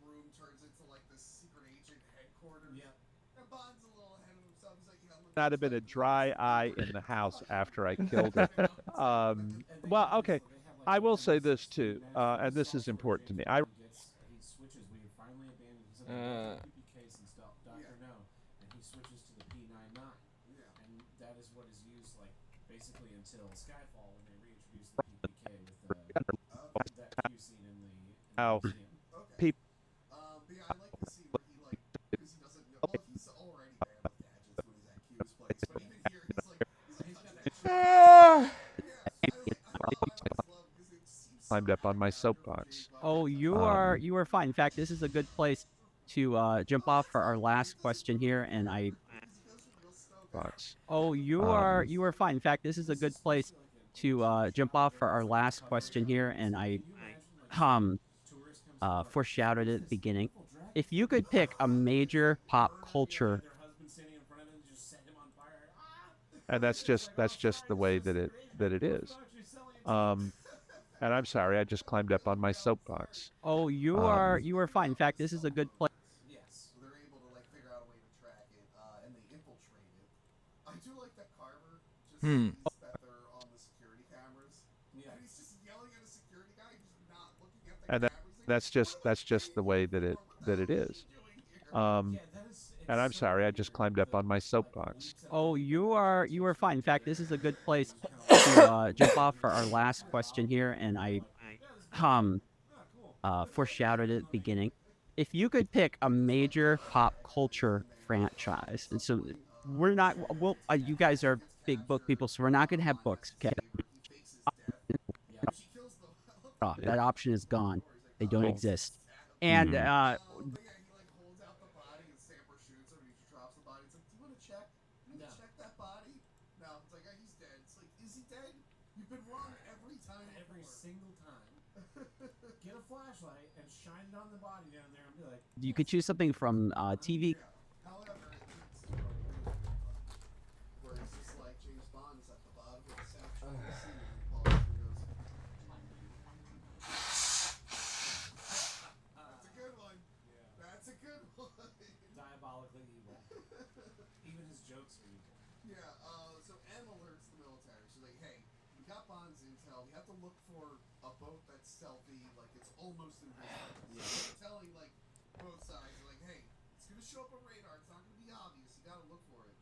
room turns into like this secret agent headquarters. Yep. And Bond's a little ahead of himself. He's like, yeah, I'm Not have been a dry eye in the house after I killed her. Well, okay. I will say this too, and this is important to me. He switches. We have finally abandoned something like the case and stuff. Doctor No, and he switches to the P99. Yeah. And that is what is used like basically until Skyfall when they reintroduce the PPK with that Q scene in the Ow. museum. Okay. Peop- But yeah, I like the scene where he like because he doesn't know. Well, he's already bad with gadgets when he's at Q's place, but even here he's got that. Yeah, I love because it seems so Climbed up on my soapbox. Oh, you are fine. In fact, this is a good place to jump off for our last question here, and I. Box. Oh, you are fine. In fact, this is a good place to jump off for our last question here, and I foreshadowed it at the beginning. If you could pick a major pop culture, Their husband standing in front of him and just set him on fire. And that's just the way that it is. And I'm sorry, I just climbed up on my soapbox. oh, you are fine. In fact, this is a good place. Yes. So they're able to like figure out a way to track it, and they infiltrate it. I do like that Carver just sees that they're on the security cameras. Yeah. And he's just yelling at a security guy, just not looking at the And cameras. Like, that's just the way that it is. And I'm sorry, I just climbed up on my soapbox. Oh, you are fine. In fact, this is a good place to jump off for our last question here, and I foreshadowed it at the beginning. If you could pick a major pop culture franchise, and so we're not, well, you guys are big book people, so we're not going to have books, okay? That option is gone. They don't exist. And But yeah, he like holds out the body and Samper shoots him and he drops the body. It's like, do you want to check? You want to check that body? No, it's like, oh, he's dead. It's like, is he dead? You've been wrong every time. Every single time. Get a flashlight and shine it on the body down there and be like, you could choose something from TV. However, it's where it's just like James Bond is at the bottom of the section of the scene and Paul goes, that's a good one. yeah, That's a good one. diabolically evil. Even his jokes are evil. Yeah, so M alerts the military. She's like, hey, we got Bond's intel. We have to look for a boat that's stealthy, like it's almost invisible. Yeah. So they're telling, like, both sides, like, hey, it's going to show up on radar. It's not going to be obvious. You got to look for it.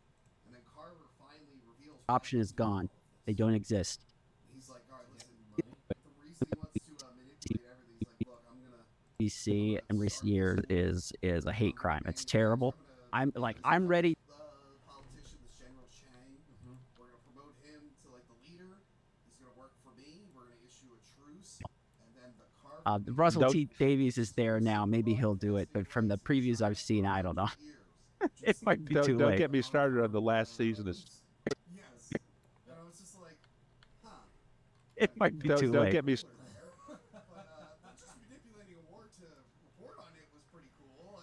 And then Carver finally reveals Option is gone. They don't exist. He's like, all right, listen, the reason he wants to manipulate everything, he's like, look, I'm going to... DC in recent years is a hate crime. It's terrible. I'm ready. Politician, this General Chang. We're gonna promote him to like the leader. He's gonna work for me. We're gonna issue a truce, and then the Carver. Russell Don't- T Davies is there now. Maybe he'll do it, but from the previews I've seen, I don't know. It might be too Don't late. get me started on the last season. Yes. And I was just like, huh. It might be too Don't late. get me. But just manipulating a war to report on it was pretty cool.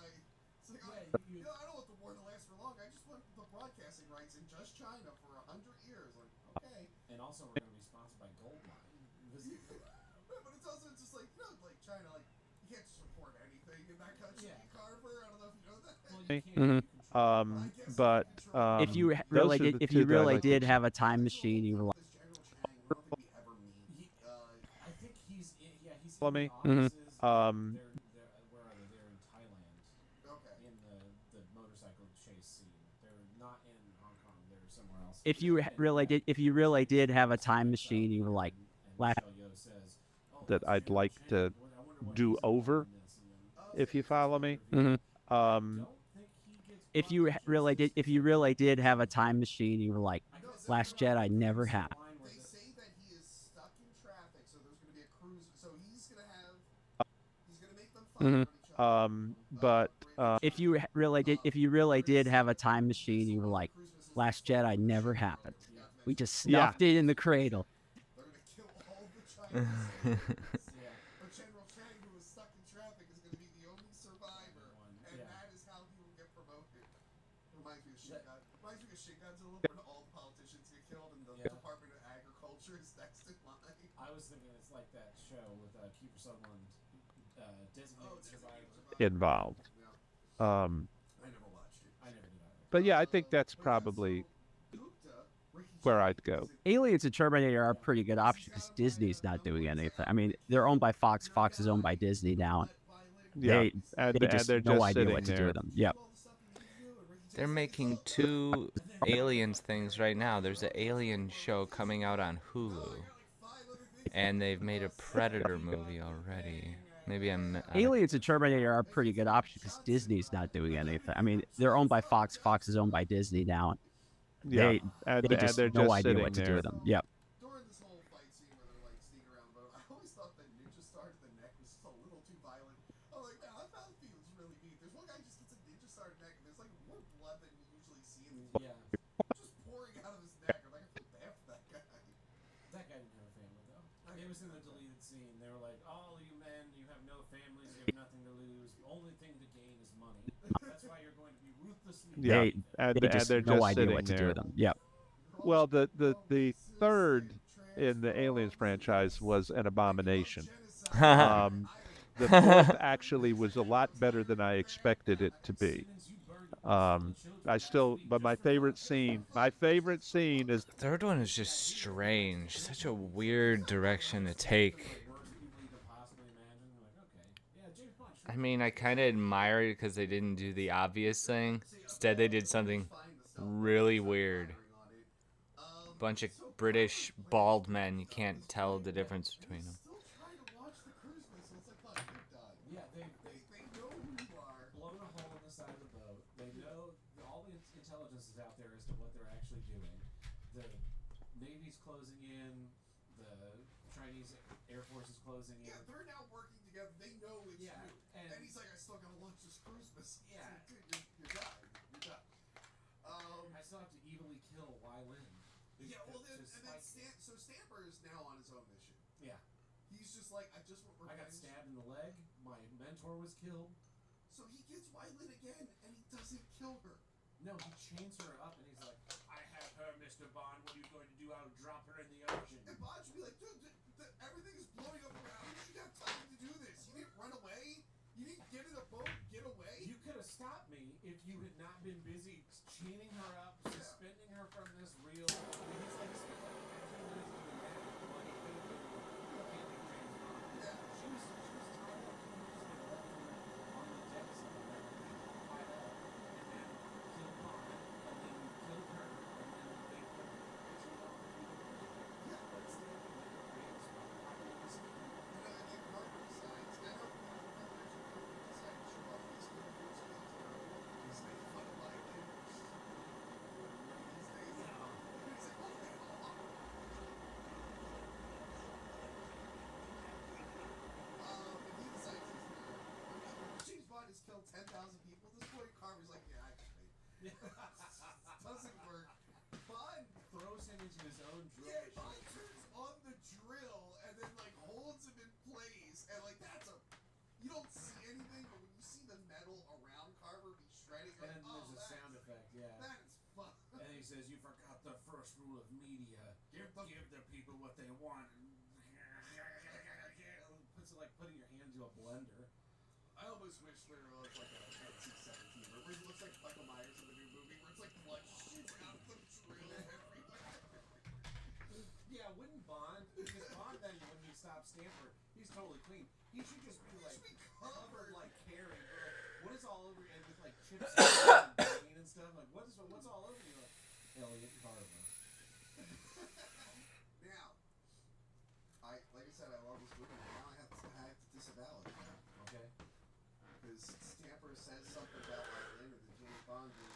It's like, Yeah, I don't want the war to last for long. I just want the broadcasting rights in just China for 100 years. Like, okay. And also, we're going to be sponsored by Goldmine. But it's also just like, like China, like thing in that country, Carver. I don't know if you know that. Well, you can't But If you those really are did, the if two you that I really like to did have a time machine, you were like, This General Chang, I don't think we ever meet. I think he's in, he's Follow in me? the offices. Um, They're where are they? They're in Thailand. Okay. In the motorcycle chase scene. They're not in Hong Kong. They're somewhere else. if you really did have a time machine, you were like, And Michelle Yeoh says, "Oh, that that's I'd General like Chang. to I wonder what do he's involved over, in this." And then if you follow me. mhm. Um, If you really did have a time machine, you were like, Last Jedi never happened. They say that he is stuck in traffic, so there's going to be a cruise. So he's going to make them fight on each other. but If you really did have a time machine, you were like, Last Jedi never happened. We just stuffed it in the cradle. They're going to kill all the Chinese. But General Chang, who is stuck in traffic, is going to be the only survivor, and that is how he will get promoted. Reminds me of Shin God. Reminds me of Shin Godzilla, when all the politicians get killed and the Department of Agriculture is next in line. I was thinking it's like that show with Kiefer Sutherland, Designated Survivor. involved. I never watched it. I never did either. But yeah, I think that's probably where I'd go. Aliens and Terminator are a pretty good option because Disney's not doing anything. I mean, they're owned by Fox. Fox is owned by Disney now. Yeah, They just they're no just idea sitting what to do there. with them. Yep. They're making 2 aliens things right now. There's an alien show coming out on Hulu, and they've made a Predator movie already. Maybe I'm. Aliens and Terminator are a pretty good option because Disney's not doing anything. I mean, they're owned by Fox. Fox is owned by Disney now. Yeah, They just they're no just idea sitting what to do there. with them. Yep. During this whole fight scene where they're like sneaking around the boat, I always thought that Ninja Star to the neck was just a little too violent. I'm like, man, I found the feels really neat. There's one guy who just gets a Ninja Star to the neck, and there's like more blood than you usually see in these movies. Just pouring out of his neck. I'm like, I feel bad for that guy. That guy didn't have a family though. It was in the deleted scene. They were like, "All you men, you have no families. You have nothing to lose. The only thing to gain is money. That's why you're going to be ruthlessly." Yeah, They just they're no just idea sitting what to do there. with them. Yep. Well, the third in the Aliens franchise was an abomination. The fourth actually was a lot better than I expected it to be. But my favorite scene is The third one is just strange. Such a weird direction to take. I mean, I kind of admire it because they didn't do the obvious thing. Instead, they did something really weird. Bunch of British bald men. You can't tell the difference between them. Still trying to watch the cruise missile. It's like, fuck, you're done. Yeah, they know who you are. blown a hole in the side of the boat. They know all the intelligence is out there as to what they're actually doing. The Navy's closing in. The Chinese Air Force is closing in. Yeah, they're now working together. They know it's you. And he's like, I still gotta launch this cruise missile. Yeah. Dude, you're done. You're done. I still have to evilly kill Wai Lin. Yeah, well then, so Stamper is now on his own mission. Yeah. He's just like, I just want I got revenge. stabbed in the leg. My mentor was killed. So he gets Wylin again, and he doesn't kill her. No, he chains her up, and he's like, "I have her, Mr. Bond. What are you going to do? I'll drop her in the ocean." And Bond should be like, dude, everything is blowing up around you. You have time to do this. You didn't run away. You didn't get in a boat, get away. You could have stopped me if you had not been busy chaining her up, suspending her from this reel. I mean, he's like, spent like 15 minutes doing that. Money could have been camping James Bond. Yeah. She was tied up. He was just gonna let her on the deck somewhere, tied up, and then kill Bond, and then kill her, and then they put the picture on. Yeah, but it's the only way to create a spot. I don't understand. And then Carter decides, I know Carter decided to show off his good force against her. He's making fun of Wylin. These days. Yeah. He's like, oh, man, hold on. And he decides he's gonna. James Bond has killed 10,000 people. At this point, Carver's like, yeah, I can pay. Doesn't work. Bond Throws him into his own drill Yeah, machine. Bond turns on the drill and then like holds him in place, and like that's a you don't see anything, but when you see the metal around Carver be shredding, And like, then oh, there's a that sound is- effect, yeah. That is fun. And he says, "You forgot the first rule of media: give the people what they want." Puts it like putting your hand to a blender. I almost almost wish there was like a NC-17 where it looks like Michael Myers in the new movie, where it's like blood shoots out of the tree everywhere. Yeah, wouldn't Bond? Because Bond then, when he stops Stanford, he's totally clean. He should just be like covered like Carrie. Like, what is all over you? And with like chips and pain and stuff. Like, what's all over you? Like, Elliot Carver. Now, like I said, I love this movie. Now I have to disavow it. Okay. Because Stamper says something about like later that James Bond is.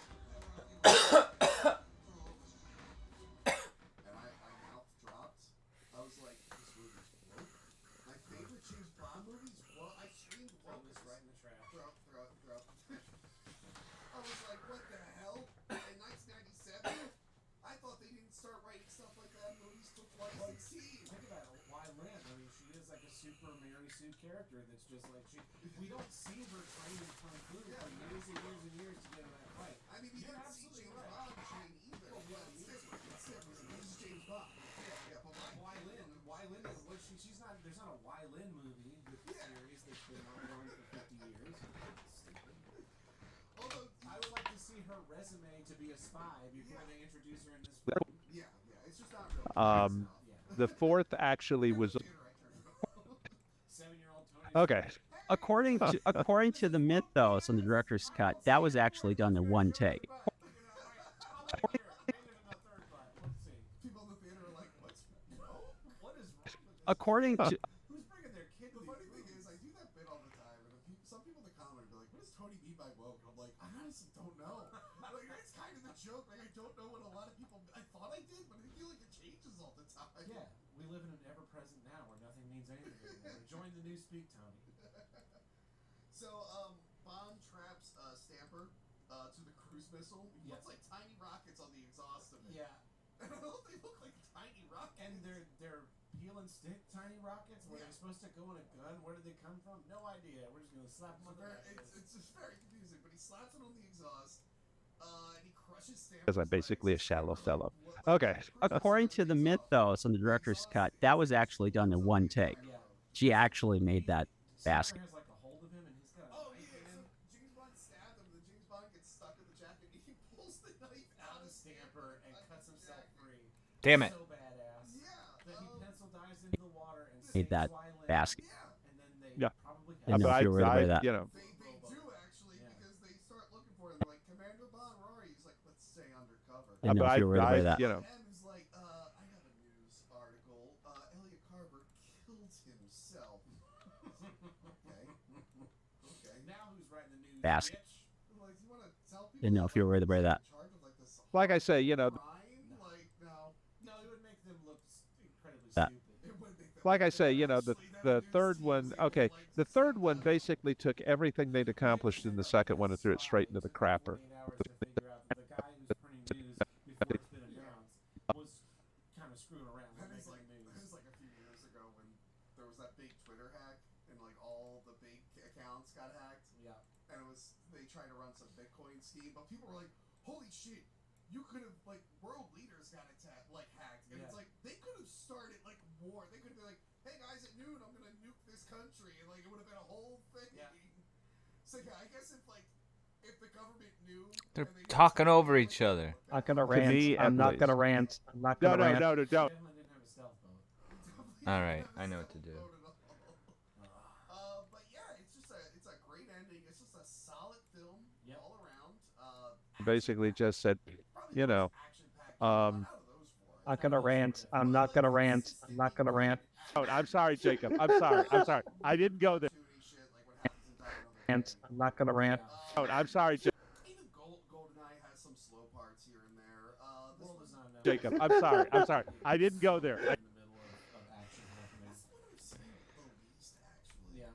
And I mouth dropped. I was like, this movie's woke. My favorite James Bond movies. Well, I screamed Throw woke. this right in the trash. Throw. I was like, what the hell? In 1997, I thought they didn't start writing stuff like that in movies till 2016. Think about it. Why Lynn? I mean, she is like a super Mary Sue character that's just like we don't see her training kung fu for years and years and years to get in that fight. I mean, we You're didn't see absolutely James right. Bond train either. Well, But yeah, it's different. This is James Bond. Yeah, but Why Lynn? Why Lynn is what she's not. There's not a Why Lynn movie with the series that's been ongoing for 50 years. Stupid. although, I would like to see her resume to be a spy before they introduce her in this film. yeah, it's just not real. The fourth actually was 7-year-old Tony. okay. According to the myth, though, so in the director's cut, that was actually done in one take. People in the theater are like, what is wrong with this? According to Who's bringing their kid to The funny these thing is, I do that bit all the time, and some people in the comment are like, what does Tony mean by woke? I'm like, I honestly don't know. Like, it's kind of the joke. Like, I don't know what a lot of people. I thought I did, but I feel like it changes all the time. Yeah, we live in an ever-present now where nothing means anything anymore. Join the new speak, Tony. So, Bond traps Stamper to the cruise missile. He Yes. puts like tiny rockets on the exhaust of it. Yeah, And I don't know if they look like tiny rockets. and they're peel and stick tiny rockets. Were Yeah. they supposed to go in a gun? Where did they come from? No idea. We're just gonna slap them on the back. It's just very confusing. But he slaps it on the exhaust, and he crushes Stamper. Because I'm basically a shallow fellow. Okay. according to the myth, though, so in the director's cut, that was actually done in one take. Yeah. She actually made that Stamper basket. has like a hold of him, and he's got a Oh knife yeah, in him. so James Bond stabbed him, and then James Bond gets stuck in the jacket, and he pulls the knife Out of Stamper and cuts himself free. Damn it. So badass. Yeah. That he pencil dives into the water and Made that saves Wyland, basket. Yeah. And then they Yeah. probably Didn't know if you were aware of that. you know, They do actually, Yeah. because they start looking for him. They're like, Commander Bond, where are you? He's like, let's stay undercover. Didn't know but if you were aware of that. you know, M is like, I have a news article. Elliot Carver killed himself. Okay. Now who's writing the news? Basket. Bitch? Like, you want to tell people? Didn't know if you were aware of that. in charge of, like, this like I say, you know, crime? Like, no. No, it would make them look incredibly That- stupid. It would make them like I say, you know, the honestly, that the news third seems one. like Okay, like the third one basically took everything they'd accomplished in the second one and threw it straight into the crapper. 48 hours to figure out that the guy who's printing news before it's been announced was kind of screwing around That with is like making that news. is like a few years ago when there was that big Twitter hack and like all the big accounts got hacked, Yeah. and it was they tried to run some Bitcoin scheme, but people were like, "Holy shit, you could have like world leaders got hacked," and it's Yeah. like they could have started like war. They could have been like, "Hey guys, at noon, I'm gonna nuke this country," and like it would have been a whole thing. Yeah. So yeah, I guess if the government knew, They're and they knew talking something over like each that, other. Not gonna To rant. me, I'm at not least. gonna rant. I'm not No, gonna no, rant. no, no, don't. Definitely didn't have a stealth boat. All right, I know what to do. But yeah, it's a great ending. It's just a solid film Yep. all around. Basically, just said, Probably you the know, most action-packed film out of those four. Not gonna rant. I'm not gonna rant. I'm not gonna rant. Oh, I'm sorry, Jacob. I'm sorry. I didnn't go there. Cartoony shit, like what happens in Diamond on the Rant. I'm not gonna rant. Oh, I'm sorry, Even GoldenEye has some slow parts here and there. This World was is not known. Jacob. I'm sorry. I didn't go there. In the middle of action happening. That's what I've seen the least, actually. Yeah.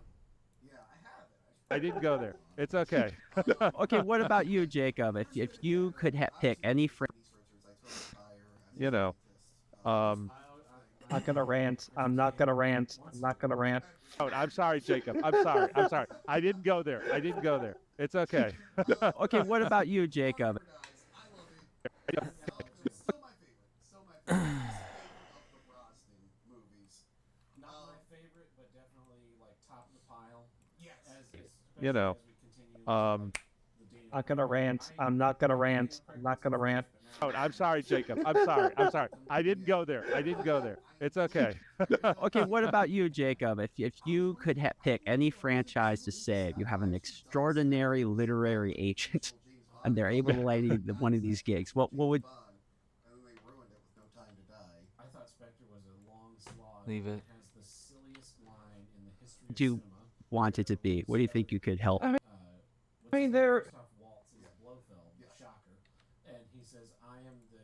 Yeah, I have it. I didn't go there. It's okay. Okay, what about you, Jacob? If you could pick any You know, Not gonna rant. I'm not gonna rant. I'm not gonna rant. Oh, I'm sorry, Jacob. I'm sorry. I didn't go there. It's okay. Okay, what about you, Jacob? I love it. It's still my favorite. Still my favorite. Of the Brosnan movies. Not my favorite, but definitely like top of the pile. Yes. Especially you know, Not gonna rant. I'm not gonna rant. I'm not gonna rant. oh, I'm sorry, Jacob. I'm sorry. I'm sorry. I didn't go there. I didn't go there. It's okay. Okay, what about you, Jacob? If you could pick any franchise to save, you have an extraordinary literary agent, and they're able to land one of these gigs. What would And then they ruined it with No Time to Die. I thought Spectre was a long slog. Leave it. Has the silliest line in the history of you cinema. want it to be? What do you think you could help? I mean, they're Christoph Waltz is Blofeld, shocker, and he says, "I am the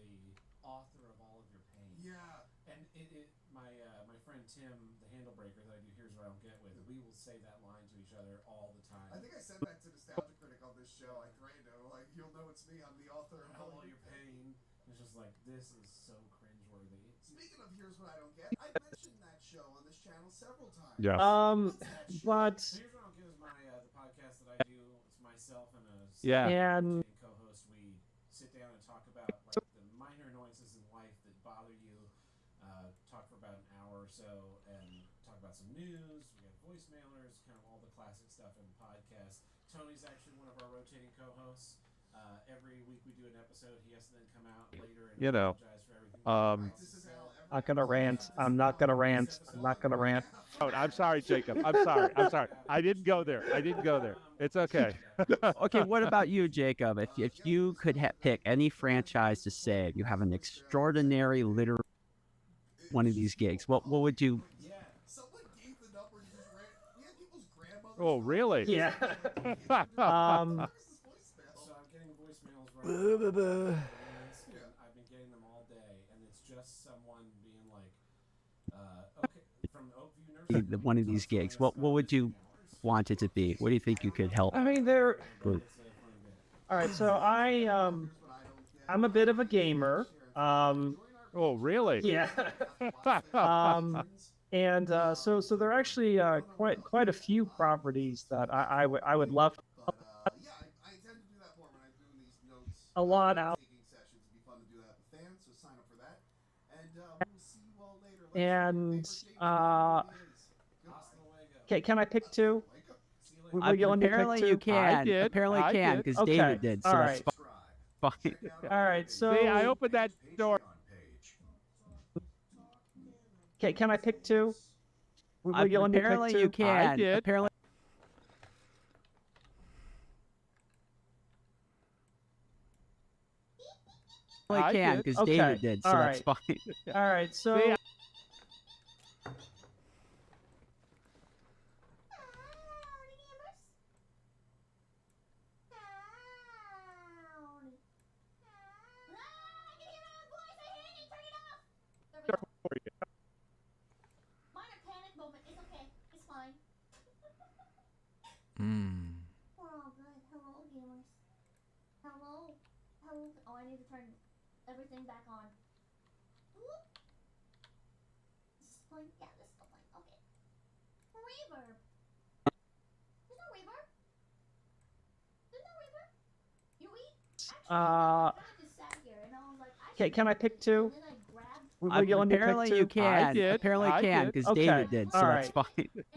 author of all of your pain." Yeah. And my friend Tim, the handlebreaker that I do Here's What I Don't Get With, we will say that line to each other all the time. I think I said that to Nostalgia Critic on this show. I threatened him, like, you'll know it's me. I'm the author of all your pain. It's just like, this is so cringeworthy. Speaking of Here's What I Don't Get, I've mentioned that show on this channel several times. Yeah. but So Here's What I Don't Get is my the podcast that I do. It's myself and a Yeah. and co-host. We sit down and talk about like the minor annoyances in life that bother you. Talk for about an hour or so and talk about some news. We got voicemailers, kind of all the classic stuff in the podcast. Tony's actually one of our rotating co-hosts. Every week we do an episode. He has to then come out later and You know, apologize for everything. not gonna rant. I'm not gonna rant. I'm not gonna rant. Oh, I'm sorry, Jacob. I'm sorry. I'm sorry. I didn't go there. I didn't go there. It's okay. Okay, what about you, Jacob? If you could pick any franchise to save, you have an extraordinary literary one of these gigs. What would you? Someone gave the number and just ran. We had people's grandmothers. Oh, really? Yeah. So I'm getting voicemails right now. I've been getting them all day, and it's just someone being like, okay, from Oakview Nursery. One of these gigs. What would you want it to be? What do you think you could help? I mean, they're all right. So I'm a bit of a gamer. Oh, really? Yeah. And so there are actually quite a few properties that I would love Yeah, I intend to do that more when I'm doing these notes. a lot out. Taking sessions. It'd be fun to do that with fans, so sign up for that. And we'll see you all later. Let's And Hasta luego. okay, can I pick two? Will you let me pick Apparently two? you can. I did. Apparently I can did. because Okay, David did. So all that's fine. All right. So See, I opened that door. okay, can I pick two? Will you let me pick Apparently two? you can. I did. Apparently. I can did. because Okay, David did. So all that's fine. All right. So See, Minor panic moment. It's okay. It's fine. Mm. We're all good. Hello, gamers. Hello. Hello. Oh, I need to turn everything back on. Whoop. This is fine. Yeah, this is fine. Okay. Reverb. There's no reverb. There's no reverb. You eat? Actually, I just sat here and I was like, I okay, should can I pick two? and then I grabbed. Will you let me pick Apparently two? you can. I did. Apparently I can did. because Okay, David did. So all that's fine.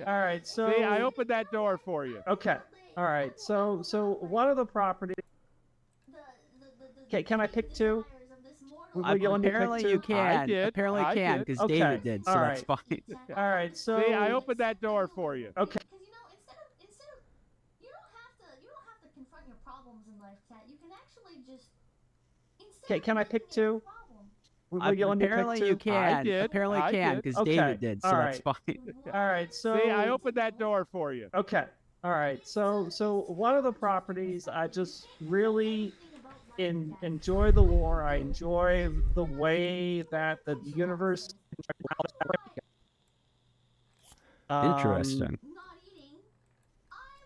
All right. So See, I opened that door for you. okay. All right. So one of the properties. Okay, can I pick two? Will you let me pick Apparently two? you can. I did. Apparently I can did. because Okay, David did. So all that's fine. All right. So See, I opened that door for you. okay. Because instead of you don't have to confront your problems in life, Kat. You can actually just Okay, can I pick two? Will you let me pick Apparently two? you can. I did. Apparently I can did. because Okay, David did. So all that's fine. All right. So See, I opened that door for you. okay. All right. So one of the properties I just really enjoy the lore. I enjoy the way that the universe. Interesting. not eating. I'm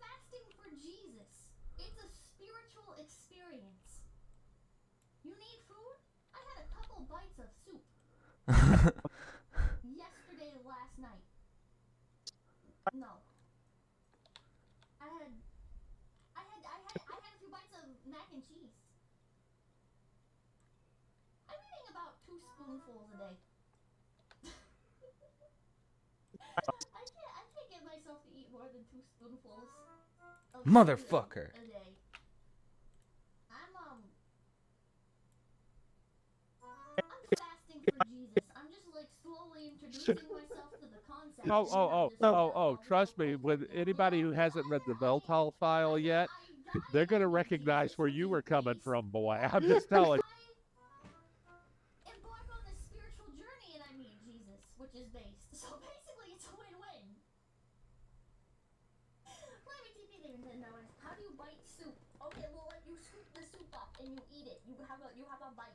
fasting for Jesus. It's a spiritual experience. You need food? I had a couple bites of soup yesterday, last night. No. I had a few bites of mac and cheese. I'm eating about 2 spoonfuls a day. I can't get myself to eat more than 2 spoonfuls of Motherfucker. a day. I'm fasting for Jesus. I'm just like slowly introducing myself to the concept. Trust me, with anybody who hasn't read the Veltal file yet, they're going to recognize where you were coming from, boy. I'm just telling you. Embark on this spiritual journey and I meet Jesus, which is based. So basically, it's a win-win. Let me TP there, Nintendo. How do you bite soup? Okay, well, you scoop the soup up and you eat it. You have a bite.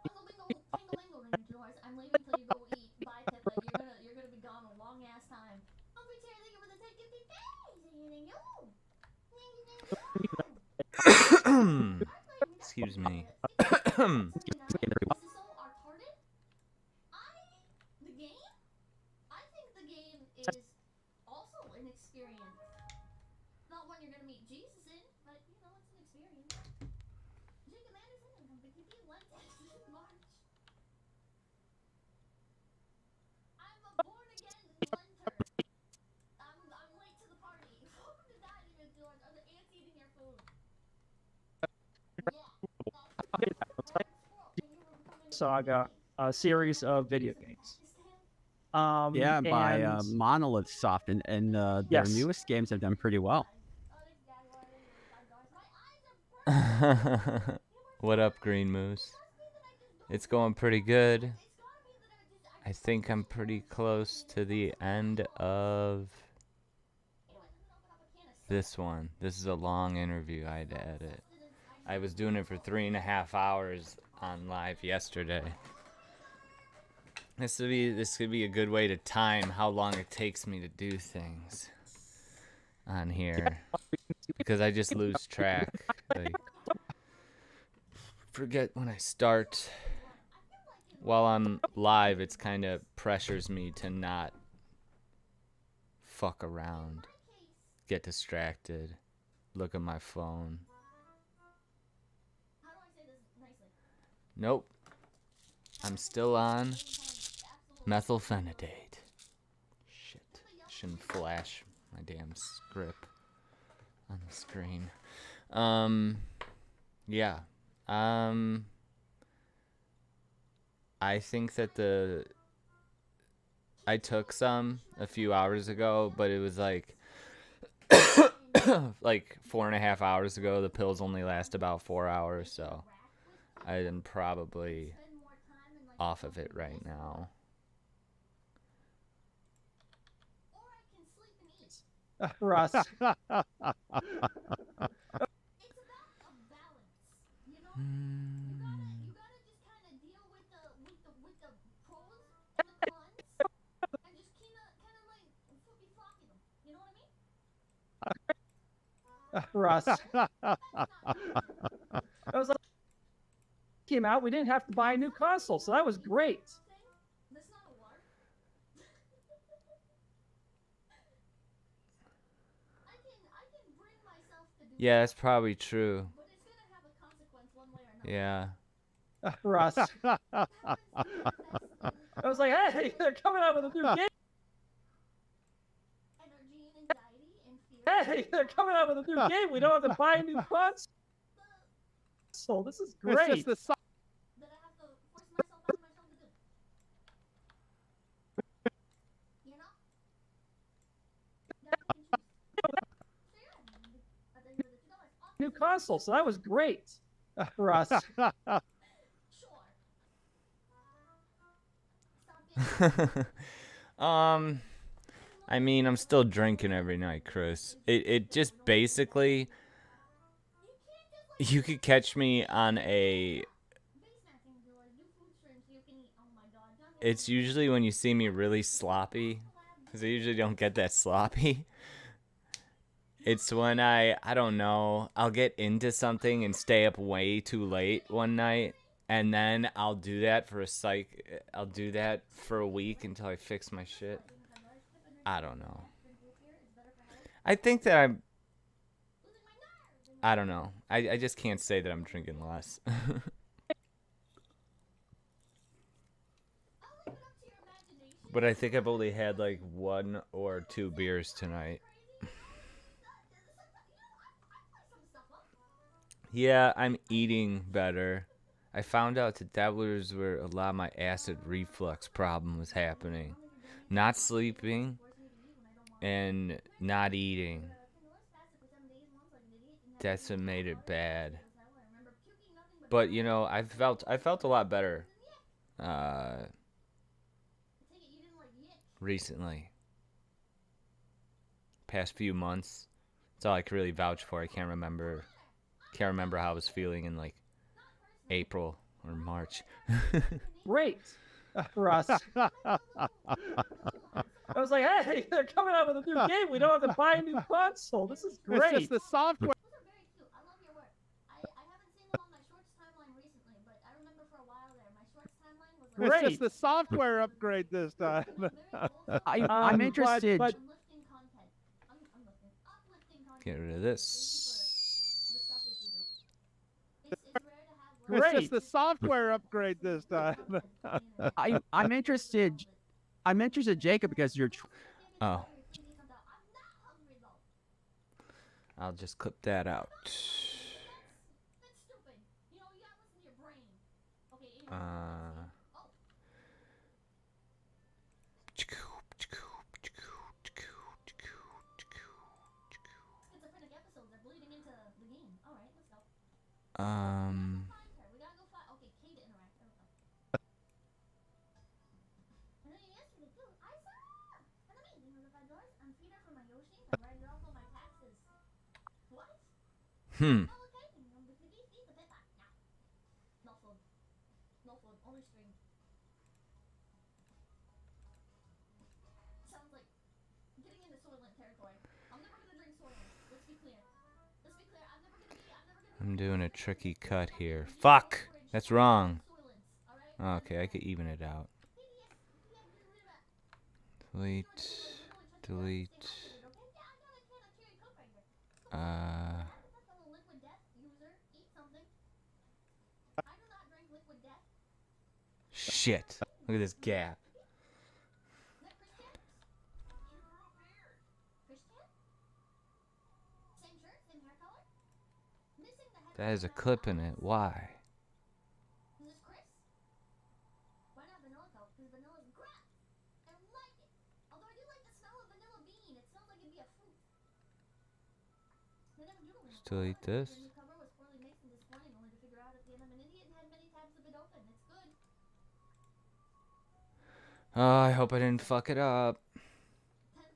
Bingo, bingo, tango, mango, Ninja. I'm leaving till you go eat. Bye, Pippa. You're gonna be gone a long ass time. I'll be thank you for the take it. Excuse me. The game? I think the game is also an experience. Not one you're gonna meet Jesus in, but you know, it's an experience. Jacob Anderson and Company went in March. I'm a born again Lenter. I'm late to the party. Welcome to that, even George. Are the ants eating your food? Saga, a series of video games. Yeah, by and Monolith Soft, and their Yes. newest games have done pretty well. What up, Green Moose? It's going pretty good. I think I'm pretty close to the end of this one. This is a long interview I had to edit. I was doing it for 3.5 hours on live yesterday. This could be a good way to time how long it takes me to do things on here, because I just lose track. Like, forget when I start. While I'm live, it's kind of pressures me to not fuck around, get distracted, look at my phone. Nope. I'm still on methylphenidate. Shit. Shouldn't flash my damn script on the screen. Yeah. I think that I took some a few hours ago, but it was like like 4.5 hours ago. The pills only last about 4 hours, so I'm probably off of it right now. Russ. It's about a balance, you know? You gotta just kind of deal with the pros and the cons, and just kind of like be flocking them. You know what I mean? Russ. I was like, came out, we didn't have to buy a new console, so that was great. That's not a lark. I can bring myself to do Yeah, that's probably true. but it's gonna have a consequence one way or another. Yeah. Russ. I was like, hey, they're coming out with a new game. Energy and anxiety and fear. Hey, they're coming out with a new game. We don't have to buy a new console. So this is great. It's just the That I have to force myself out of myself to do. You know? Gotta pick and choose. So yeah, at the end of the $2, New console, so that was great. Russ. sure. Stop being I mean, I'm still drinking every night, Chris. It just basically, you could catch me on a, it's usually when you see me really sloppy, because I usually don't get that sloppy. It's when I don't know, I'll get into something and stay up way too late one night, and then I'll do that for a week until I fix my shit. I don't know. I think that I don't know. I just can't say that I'm drinking less. But I think I've only had like 1 or 2 beers tonight. Yeah, I'm eating better. I found out that was where a lot of my acid reflux problem was happening. Not sleeping and not eating. That's what made it bad. But you know, I felt a lot better recently. Past few months. That's all I can really vouch for. I can't remember how I was feeling in like April or March. Great for us. I was like, hey, they're coming out with a new game. We don't have to buy a new console. This is great. It's just the software. Those are very cute. I love your work. I haven't seen them on my shorts timeline recently, but I remember for a while there, my shorts timeline was like. It's Great. just the software upgrade this time. I'm interested. But Uplifting content. Uplifting content. Get rid of The this. stuff that you do. It's rare to have It's great. just the software upgrade this time. I'm interested. I'm interested, Jacob, because you're. Oh. I'll just clip that out. That's stupid. You know, you gotta listen to your brain. Okay, anyway. Schizophrenic episodes are bleeding into the game. Alright, let's go. We gotta go find her. Okay, K to interact. There we go. And then yesterday too, I saw her! And the main thing was if I doors and feed her from my Yoshi and write it off on my taxes. What? Oh, okay. Eat the pepper. No. No food. No food. Only string. Sounds like getting into Soylent territory. I'm never gonna drink Soylent. Let's be clear. I'm never gonna be. I'm doing a tricky cut here. Fuck! That's wrong. Okay, I could even it out. Delete. Delete. Shit. Look at this gap. That has a clip in it. Why? Is this Chris? Why not vanilla Coke? Because vanilla is crap. I don't like it. Although I do like the smell of vanilla bean. It smells like it'd be a fruit. They never do it. Still eat this? The new cover was poorly mixed and disappointing, only to figure out at the end I'm an idiot and had many tabs of it open. It's good. Oh, I hope I didn't fuck it up. 10,000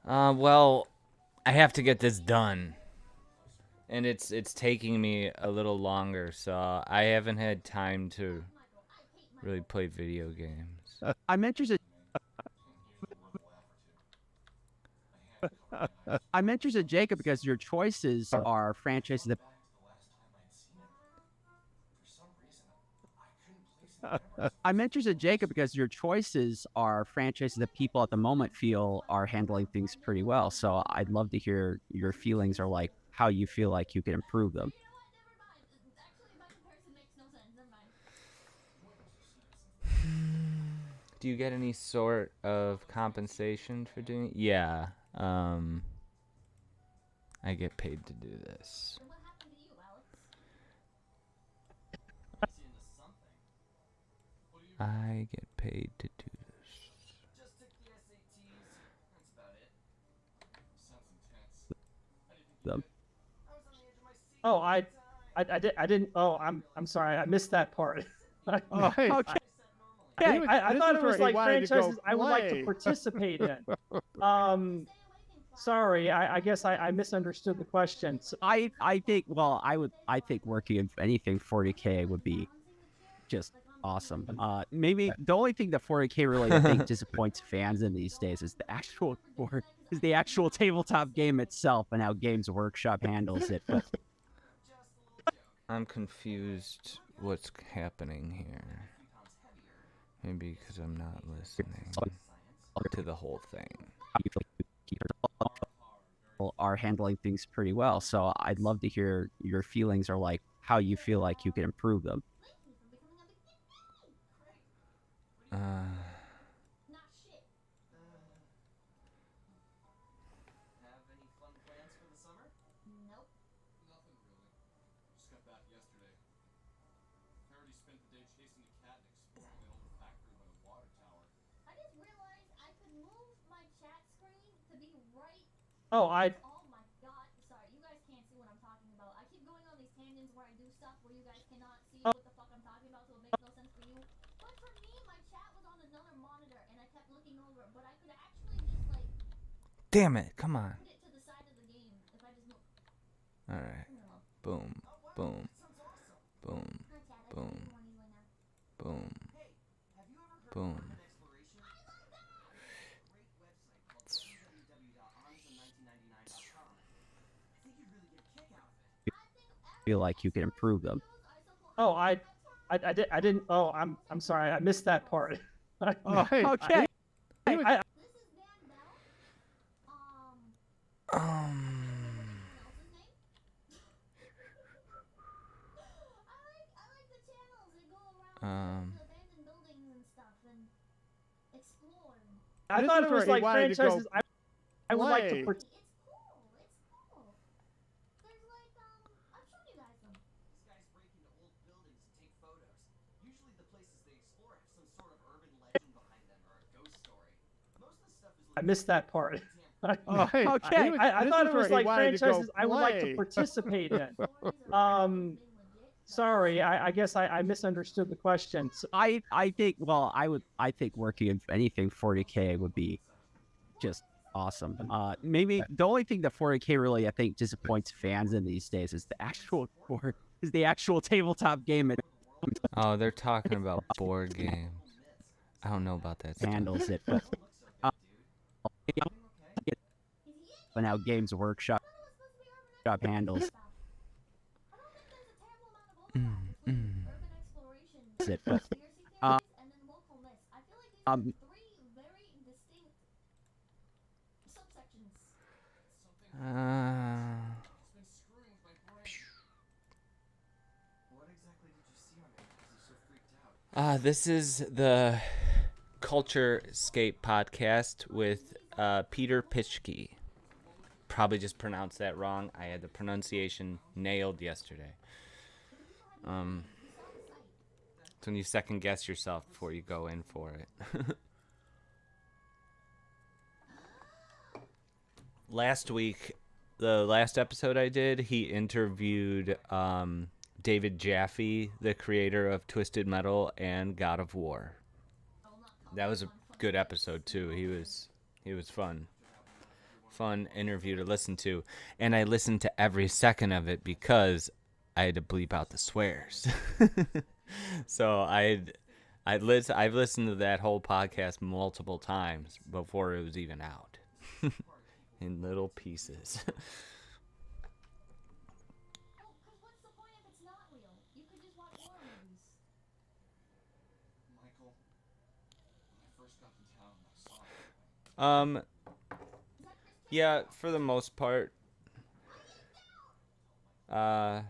good. Well, I have to get this done. And it's taking me a little longer, so I haven't had time to really play video games. I'm interested. I'm interested, Jacob, because your choices are franchises that. I'm interested, Jacob, because your choices are franchises that people at the moment feel are handling things pretty well. So I'd love to hear your feelings or like how you feel like you can improve them. You know what? Never mind. Actually, my comparison makes no sense. Never mind. Do you get any sort of compensation for doing it? Yeah. I get paid to do this. Then what happened to you, Alex? I get paid to do this. Just took the SATs. That's about it. Sounds intense. Them. I was on the edge of my seat. oh, I didn't. Oh, I'm sorry. I missed that part. Oh, hey, Okay. Yeah, He was- I this thought is it was where he like wanted to go franchises I would like to play. participate in. Sorry, I guess I misunderstood the question. So, I think I think working in anything 40K would be just awesome. Maybe the only thing that 40K really I think disappoints fans in these days is the actual tabletop game itself and how Games Workshop handles it. But I'm confused what's happening here. Maybe because I'm not listening to the whole thing. people are handling things pretty well. So I'd love to hear your feelings or like how you feel like you can improve them. Not shit. Have any fun plans for the summer? chasing a cat and exploring an old factory by the water tower. I just realized I could move my chat screen to be right. Oh, I Oh my god. Sorry, you guys can't see what I'm talking about. I keep going on these tangents where I do stuff where you guys cannot see what the fuck I'm talking about, so it makes no sense for you. But for me, my chat was on another monitor and I kept looking over, but I could actually just like Damn it! Come on. put it to the side of the game if I just move. All right. No. Boom. Boom. Boom. Hi, chat. I Boom. don't want you right now. Boom. Hey, have you ever heard Boom. of urban exploration? Great website called www.armsand1999.com. I think you'd really get a kick out of it. Feel like you can improve them. oh I didn't. Oh, I'm sorry. I missed that part. Oh, hey, Okay. I, This is Dan Bell. Um. Anyone else's name? I like the channels that go around the abandoned buildings and stuff and explore. I This thought is it was where he like wanted to go franchises. I would like to. play. It's cool. It's cool. There's like I've shown you guys them. These guys break into old buildings and take photos. Usually the places they explore have some sort of urban legend behind them or a ghost story. Most of the stuff is I missed that part. Oh, hey, Okay. I this thought is it where was he like wanted to go franchises I would like to play. participate in. Stories are Um, being legit. Sorry, I guess I misunderstood the question. So, I think I think working in anything 40K would be just awesome. Maybe the only thing that 40K really I think disappoints fans in these days is the actual tabletop game. Oh, they're talking about board games. I don't know about that stuff. Handles it, but now Games Workshop handles I don't think there's a terrible amount of overlap between urban exploration, it. conspiracy theories, Uh, and then local myths. I feel like these are three very distinct subsections. It's been screwing with my brain. What exactly did you see on it? Because you're so freaked out. This is the Culturescape podcast with Peter Pitchke. Probably just pronounced that wrong. I had the pronunciation nailed yesterday. It's when you second guess yourself before you go in for it. Last week, the last episode I did, he interviewed David Jaffe, the creator of Twisted Metal and God of War. That was a good episode too. He was fun. Fun interview to listen to, and I listened to every second of it because I had to bleep out the swears. So I've listened to that whole podcast multiple times before it was even out, in little pieces. Well, because what's the point if it's not real? You could just watch horror movies. Michael, when I first got to town, I saw it. Yeah, for the most part. I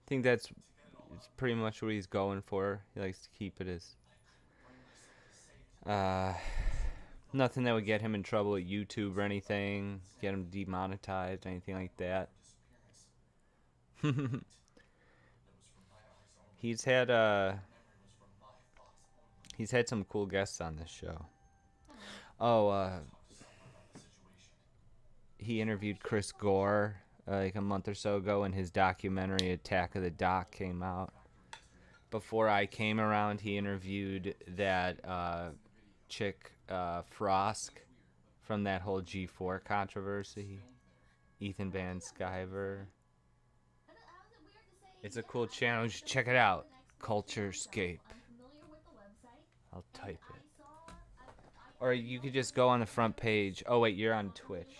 think that's pretty much what he's going for. He likes to keep it as nothing that would get him in trouble at YouTube or anything, get him demonetized, anything like that. He's had some cool guests on this show. He interviewed Chris Gore like a month or so ago when his documentary Attack of the Doc came out. Before I came around, he interviewed that chick Frosk from that whole G4 controversy, Ethan Van Sciver. It's a cool channel. You should check it out. Culturescape. I'll type it. Or you could just go on the front page. Oh wait, you're on Twitch.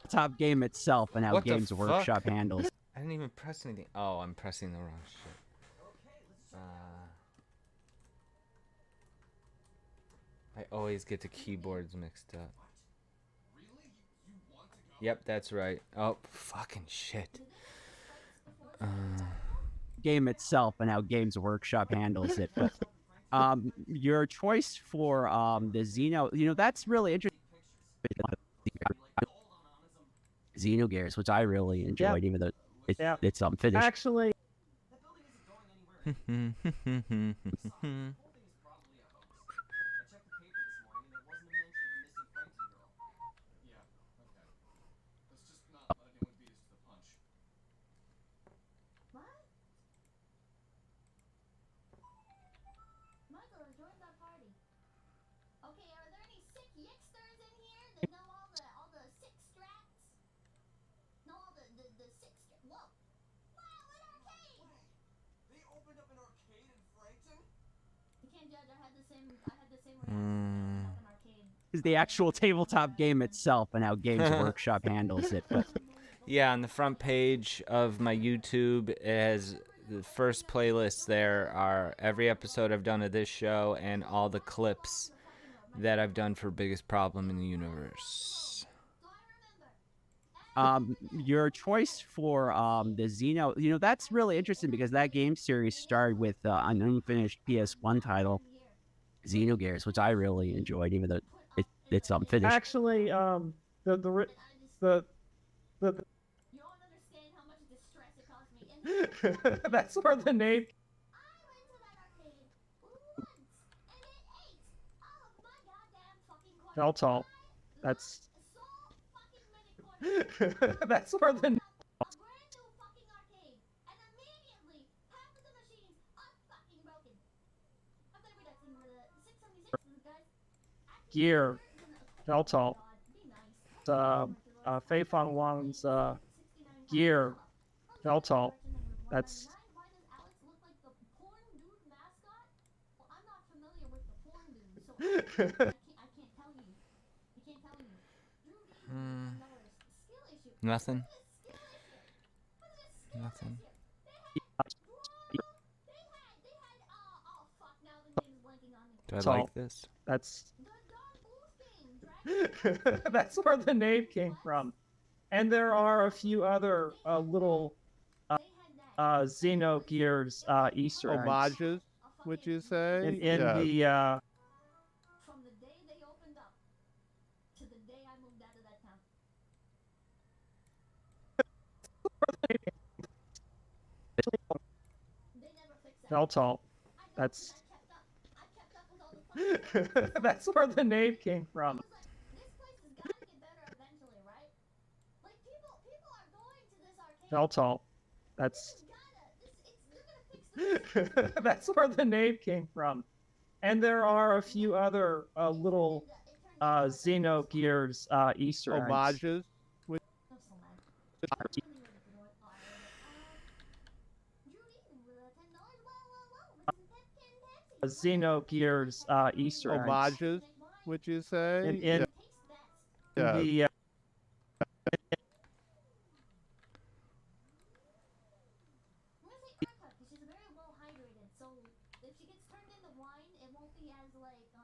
Top game itself and how What the Games Workshop fuck? handles. I didn't even press anything. Oh, I'm pressing the wrong shit. I always get the keyboards mixed up. Yep, that's right. Oh, fucking shit. Game itself and how Games Workshop handles it. But your choice for the Xeno, that's really interesting. Xenogears, which I really enjoyed, even though it's unfinished. actually, whole thing is probably a hoax. I checked the paper this morning and there wasn't a mention of a missing Frankton girl. Yeah, okay. Let's just not let anyone beat us to the punch. What? Michael has joined our party. Okay, are there any sick yicksters in here that know all the sick strats? Know all the sick Whoa! Wow, an arcade! They opened up an arcade in Frankton? You can't judge. I had the same reaction when they opened up an arcade. Is the actual tabletop game itself and how Games Workshop handles it. But Yeah, on the front page of my YouTube, it has the first playlist. There are every episode I've done of this show and all the clips that I've done for Biggest Problem in the Universe. So I remember. your choice for the Xeno, that's really interesting because that game series started with an unfinished PS1 title, Xenogears, which I really enjoyed, even though it's unfinished. Actually, You don't understand how much distress it caused me. And that's where the name. I went to that arcade once, and it ate all of my goddamn fucking coins. Veltal. That's So fucking many coins. that's where the. A brand new fucking arcade, and immediately half of the machines are fucking broken. I'm gonna read that thing with a 676, guys. Gear. Veltal. God, be nice. Fei Fang Wang's Gear. Veltal. That's Why does Alex look like the porn dude mascot? Well, I'm not familiar with the porn dude, so I can't tell you. I can't tell you. Drew Dean another skill issue. Nothing? What is skill issue? What is this skill Nothing. issue? They had oh fuck, now the name's blanking on me. Do I So- like this? that's The Dark Wolf game, Dragon. that's where the name came from, and there are a few other little They had that. Xenogears Easter eggs Homages, would you say? in Yeah. the From the day they opened up to the day I moved out of that town. They never fixed that. Veltal. I know, That's I kept up with all the fucking that's where the name came from. I was like, this place has got to get better eventually, right? Like people are going to this arcade. Veltal. This That's has gotta, they're gonna fix this. that's where the name came from, and there are a few other little Xenogears Easter eggs. Homages. I'm so mad. Judy with $10. Wow. This is Xenogears Easter eggs Homages, would you say? in Yeah. Yeah. the I'm gonna say Erica because she's very well hydrated. So if she gets turned into wine, it won't be as like how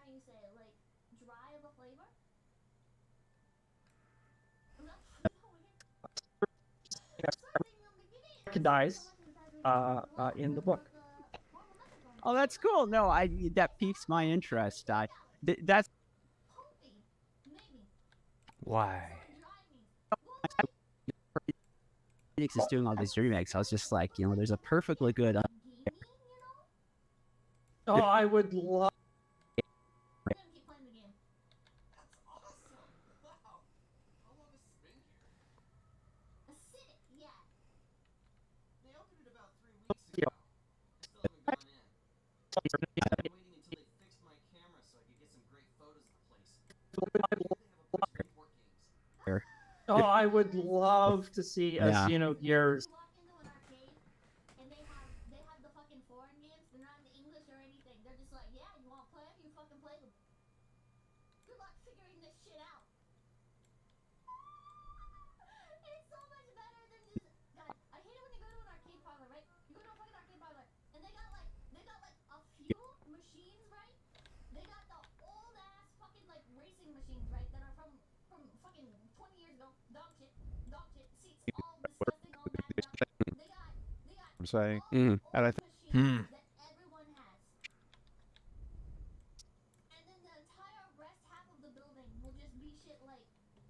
do you say it? Like dry of a flavor. I'm not recognized in the book. Oh, that's cool. No, that piques my interest. That's Maybe. Why? Phoenix is doing all these remakes. I was just like, there's a perfectly good. Oh, I would love. We're gonna keep playing the game. That's awesome. Wow. How long has this been here? Acidic, yeah. They opened it about 3 weeks ago. Still haven't gone in. I've been waiting until they fixed my camera so I could get some great photos of the place. They have a bunch of import games. Oh, I would love to see a Yeah. Xenogears. You walk into an arcade and they have the fucking foreign games. They're not in English or anything. They're just like, yeah, you want to play them? You fucking play them. Good luck figuring this shit out. It's so much better than just. God, I hate it when you go to an arcade parlor, right? You go to a fucking arcade parlor and they got like a few machines, right? They got the old ass fucking like racing machines, right? That are from fucking 20 years ago. Dog shit. Seats all disgusting, all matted up. They got I'm saying. Mm. And I think machines that everyone has. And then the entire rest half of the building will just be shit like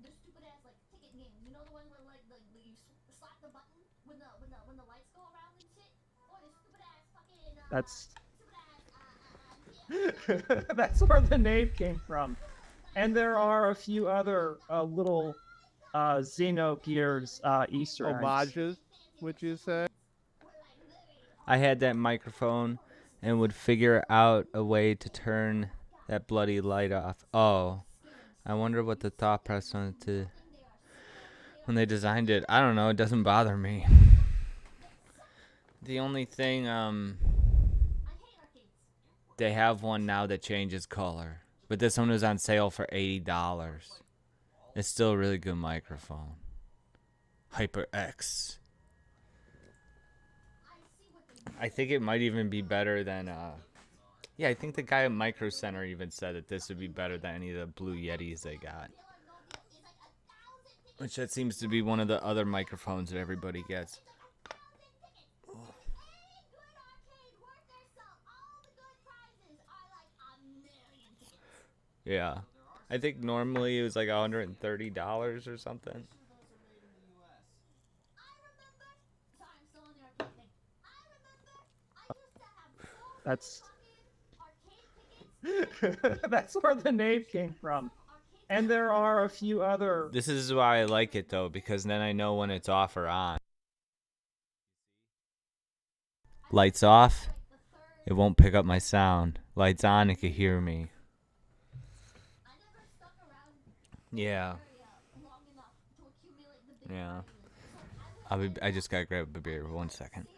the stupid ass like ticket games. You know the one where like you slap the button with That's that's where the name came from. And there are a few other little Xenogears Easter eggs. Homages, would you say? I had that microphone and would figure out a way to turn that bloody light off. Oh, I wonder what the thought process went to when they designed it. I don't know. It doesn't bother me. The only thing, they have one now that changes color, but this one was on sale for $80. It's still a really good microphone. HyperX. I think it might even be better than, yeah, I think the guy at Micro Center even said that this would be better than any of the Blue Yetis they got. Which that seems to be one of the other microphones that everybody gets. Yeah. I think normally it was like $130 or something. That's that's where the name came from. And there are a few other. This is why I like it though, because then I know when it's off or on. Lights off, it won't pick up my sound. Lights on, it can hear me. Yeah. Yeah. I just gotta grab a beer. 1 second.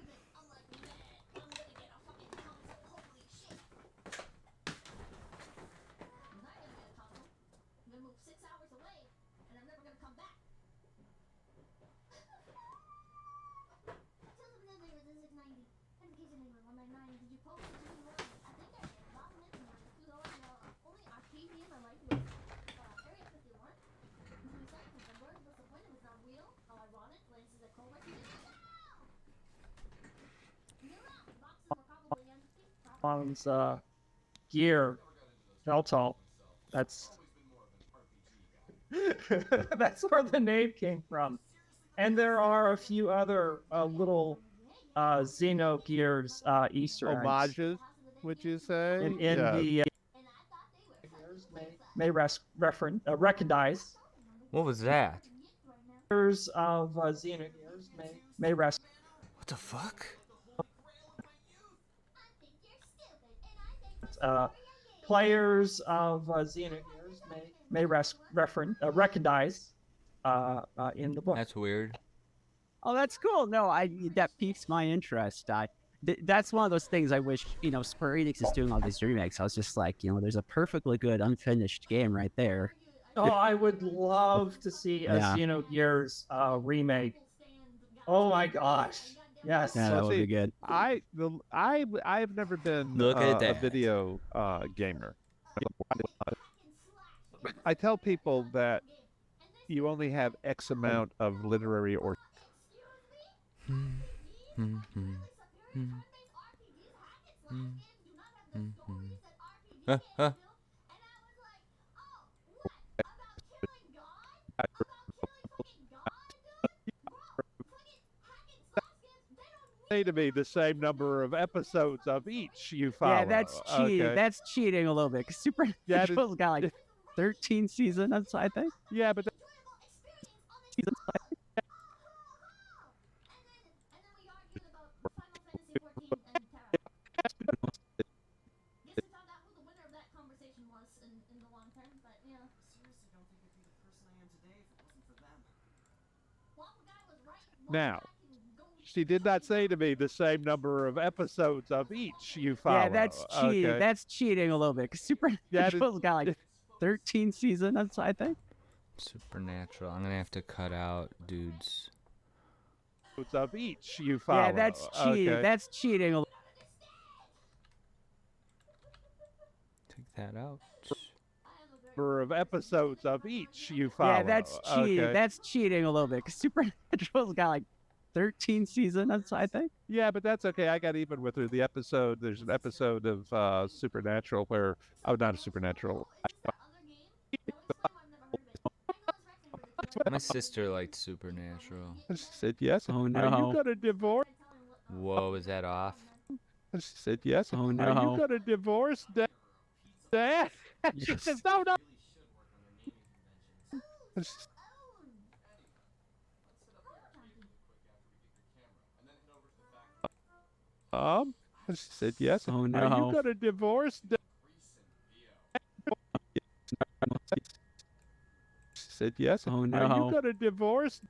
One's gear Veltal. That's that's where the name came from. And there are a few other little Xenogears Easter eggs. Homages, would you say? In Yeah. the may recognize. What was that? Players of Xenogears may What the fuck? players of Xenogears may recognize in the book. That's weird. Oh, that's cool. No, that piques my interest. That's one of those things I wish, Square Enix is doing all these remakes. I was just like, there's a perfectly good unfinished game right there. Oh, I would love to see a Xenogears remake. Oh my gosh. Yes. Yeah, that would be good. I've never been Look at a that. video gamer. I tell people that you only have X amount of literary or say to me the same number of episodes of each you follow. Yeah, that's cheating. Okay. That's cheating a little bit. Because Supernatural's got like 13 seasons, I think. Yeah, but Seasons. now, she did not say to me the same number of episodes of each you follow. Yeah, that's cheating. Okay. That's cheating a little bit. Because Supernatural's got like 13 seasons, I think. Supernatural. I'm gonna have to cut out dudes. Of each you follow. Yeah, that's cheating. Okay. That's cheating a little. Take that out. Number of episodes of each you follow. Yeah, that's cheating. Okay. That's cheating a little bit. Because Supernatural's got like 13 seasons, I think. Yeah, but that's okay. I got even with her. The episode, there's an episode of Supernatural where, oh, not a Supernatural. My sister liked Supernatural. I said yes. Oh, Are no. you gonna divorce? Whoa, is that off? And she said, yes. Oh, Are no. you going to divorce Dad? And she says, no, no. And she and she said, yes. Oh, Are you no. going to divorce Dad? She said, yes. Oh, Are you no. going to divorce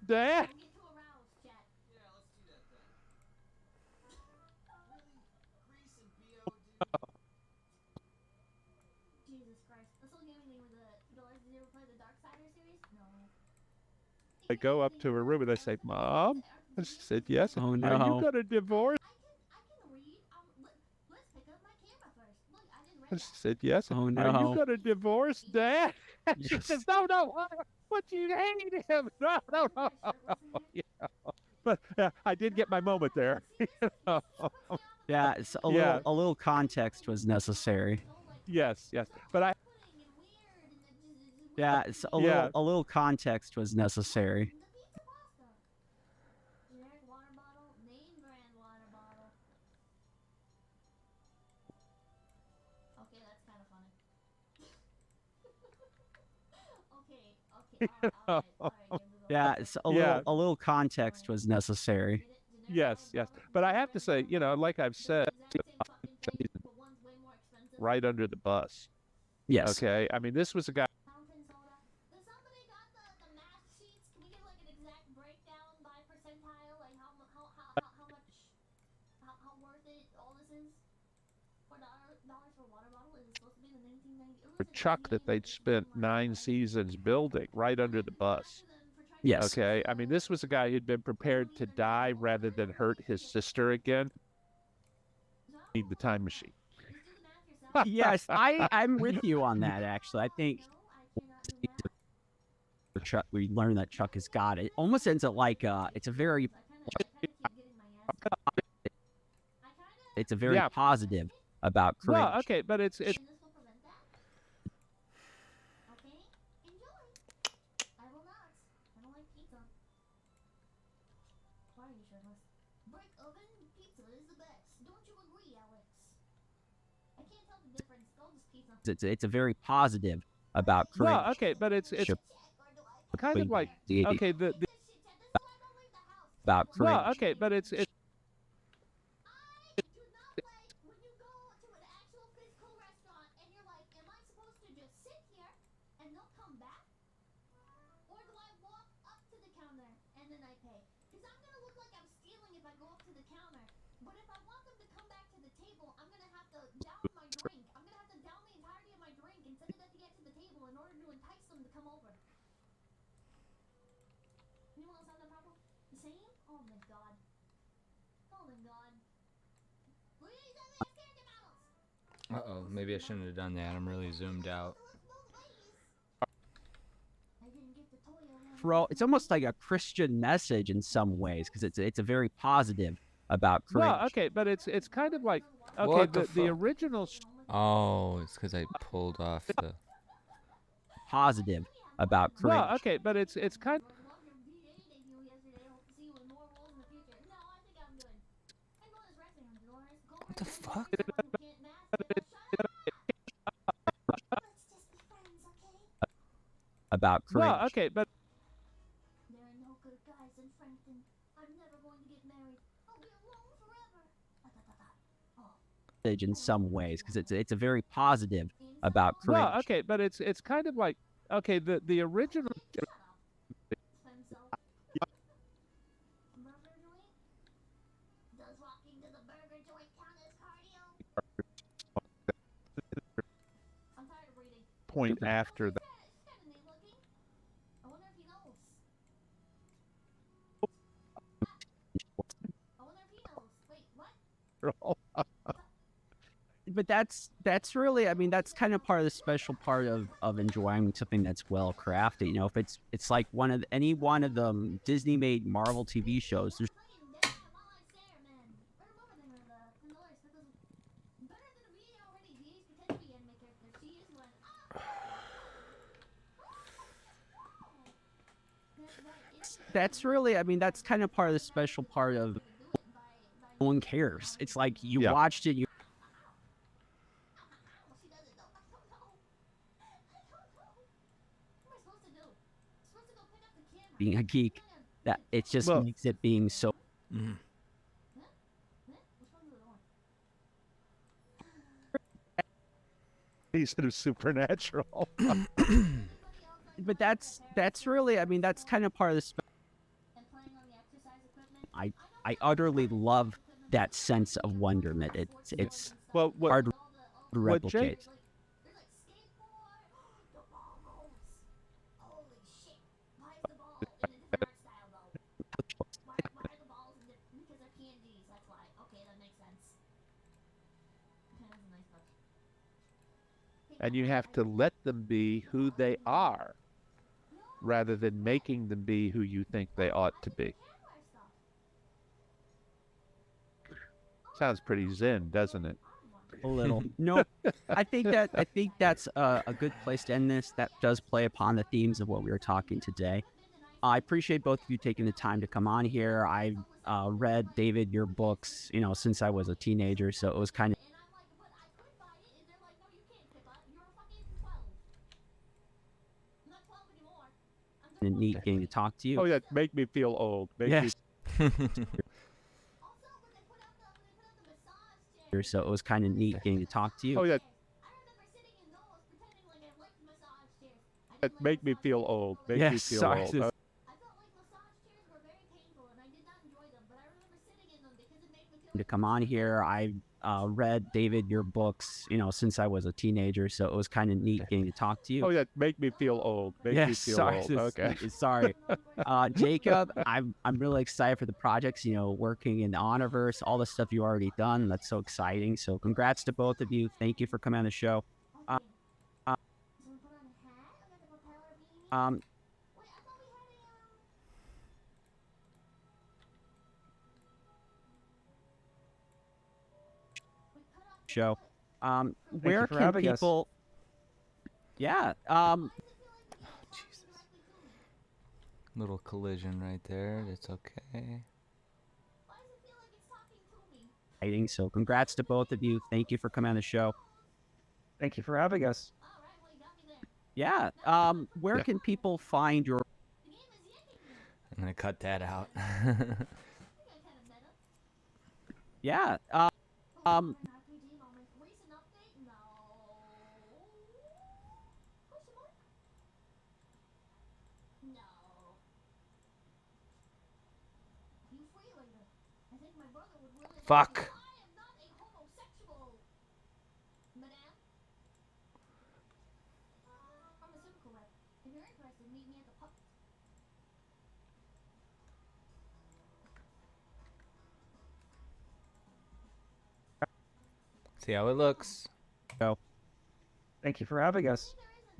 Dad? Don't get too aroused, Chat. Yeah, let's do that then. Really? Grease and BO, dude? Jesus Christ. This whole gaming thing with the did you ever play the Darksider series? No. I go up to her room and I say, Mom? And she said, yes. Oh, Are you no. going to divorce? I can read. Let's pick up my camera first. Look, I just read And that. she said, yes. Oh, Are you no. going to divorce Dad? And she Yes. says, no, no. What you hate him? No, no, no. Yeah. But I did get my moment there. You know? Yeah, it's Yeah. a little context was necessary. Yes, yes. But I, Yeah, it's Yeah. a little context was necessary. The pizza pasta. Generic water bottle, name brand water bottle. Okay, that's kind of funny. Okay, alright, Yeah, it's Yeah. a little context was necessary. yes, yes. But I have to say, you know, like I've said, right under the bus. Yes. Okay. I mean, this was a guy. Fountain soda. Does somebody got the math sheets? Can we get like an exact breakdown by percentile? Like how much, how worth it all this is? $4 for water bottle? Is it supposed to be the 1990? Chuck that they'd spent 9 seasons building right under the bus. Yes. Okay. I mean, this was a guy who'd been prepared to die rather than hurt his sister again. Need the time machine. Yes, I'm with you on that. Actually, I think Chuck. We learned that Chuck has got it. Almost ends up like it's a very Yeah. positive about courage. Well, okay, but it's Okay, enjoy. I will not. I don't like pizza. Why are you shirtless? Brick oven pizza is the best. Don't you agree, Alex? I can't tell the difference. Go just pizza. It's a very positive about courage. well, okay, but it's Should kind of like okay the about courage. well, okay, but it's I do not like when you go to an actual physical restaurant and you're like, am I supposed to just sit here and they'll come back? Or do I walk up to the counter and then I pay? Because I'm going to look like I'm stealing if I go up to the counter. But if I want them to come back to the table, I'm going to have to down my drink. I'm going to have to down the entirety of my drink and send it at to get to the table in order to entice them to come over. Anyone else have that problem? The same? Oh my god. Oh my god. Please, I need character models! Uh-oh, maybe I shouldn't have done that. I'm really zoomed out. I didn't get the toy I wanted. Bro, it's almost like a Christian message in some ways because it's a very positive about courage. well, okay, but it's kind of like okay What the the fuck? original Oh, it's because I pulled off the... Positive about courage. well, okay, but it's kind Love your VA debut yesterday. Hope to see you in more roles in the future. No, I think I'm good. I'm going as wrestling on Dolores. Go What the fuck? Shut up! Let's just be friends, okay? About courage. well, okay, but There are no good guys in Frankton. I'm never going to get married. I'll be alone forever. Oh. In some ways because it's a very positive about courage. well, okay, but it's kind of like okay the original Shut up. Stem cell. Burger joint? Does walking to the burger joint count as cardio? I'm tired of reading. point after that. She's kinda neat looking. I wonder if he knows. I wonder if he knows. Wait, what? But that's really, I mean, that's kind of part of the special part of enjoying something that's well crafted. You know, if it's like any one of the Disney made Marvel TV shows, there's Playing dead while I stare, man. Better move it than the Dolores because better than a VA already. VA's pretend to be anime character. She is one. that's really, I mean, that's kind of part of the special part of no one cares. It's like you Yeah. watched it. You She does it though. I don't know. I don't know. What am I supposed to do? I'm supposed to go pick up the camera. being a geek, that it just Well- makes it being so. Mm. Huh? Which one's the door? He said it was supernatural. But that's really. I mean, that's kind of part of the. And playing on the exercise equipment. I utterly love that sense of wonderment. It's Well, what hard to what Jake- replicate. There's like skateboard. The ball moves. Holy shit. Why is the ball in a different art style though? Why are the balls in different? Because they're PNGs. That's why. Okay, that makes sense. Okay, that's a nice touch. and you have to let them be who they are, rather than making them be who you think they ought to be. Sounds pretty zen, doesn't it? A little. No, I think that's a good place to end this. That does play upon the themes of what we were talking today. I appreciate both of you taking the time to come on here. I read, David, your books, since I was a teenager, so it was kind of And I'm like, but I could buy it. And they're like, no, you can't, Pippa. You're fucking 12. I'm not 12 anymore. I'm just neat getting to talk to you. Oh yeah, make me feel old. Make me Yes. Also, when they put out the massage chair. So it was kind of neat getting to talk to you. Oh yeah, I remember sitting in those pretending like I liked massage chairs. I didn't like make me massage feel chairs. old. Make me Yes, feel sorry. old. This- I felt like massage chairs were very painful and I did not enjoy them, but I remember sitting in them because it made me feel To come on here, I read, David, your books, since I was a teenager, so it was kind of neat getting to talk to you. Oh yeah, make me feel old. Make me Yes, feel sorry. old. this- Okay. Sorry. Jacob, I'm really excited for the projects, working in the Honorverse, all the stuff you already done. That's so exciting. So congrats to both of you. Thank you for coming on the show. so we put on a hat, we got the propeller beanie. Wait, I thought we had we cut off the Show. foot. Where you for can having us. people Yeah. Why does it feel like it's Oh, talking Jesus. directly to me? Little collision right there. That's okay. Why does it feel like it's talking to me? exciting. So congrats to both of you. Thank you for coming on the show. Thank you for having us. All right, well, you got me there. Yeah. Where Yeah. can people find your The game is yanking me. I'm gonna cut that out. I think I kind of meta. Yeah. An RPG moment. Recent update? No. Question mark? No. You free later. I think my brother would really like Fuck. you. I am not a homosexual, madame. Pharmaceutical rep. If you're interested, meet me at the pub. See how it looks. Thank you for having us.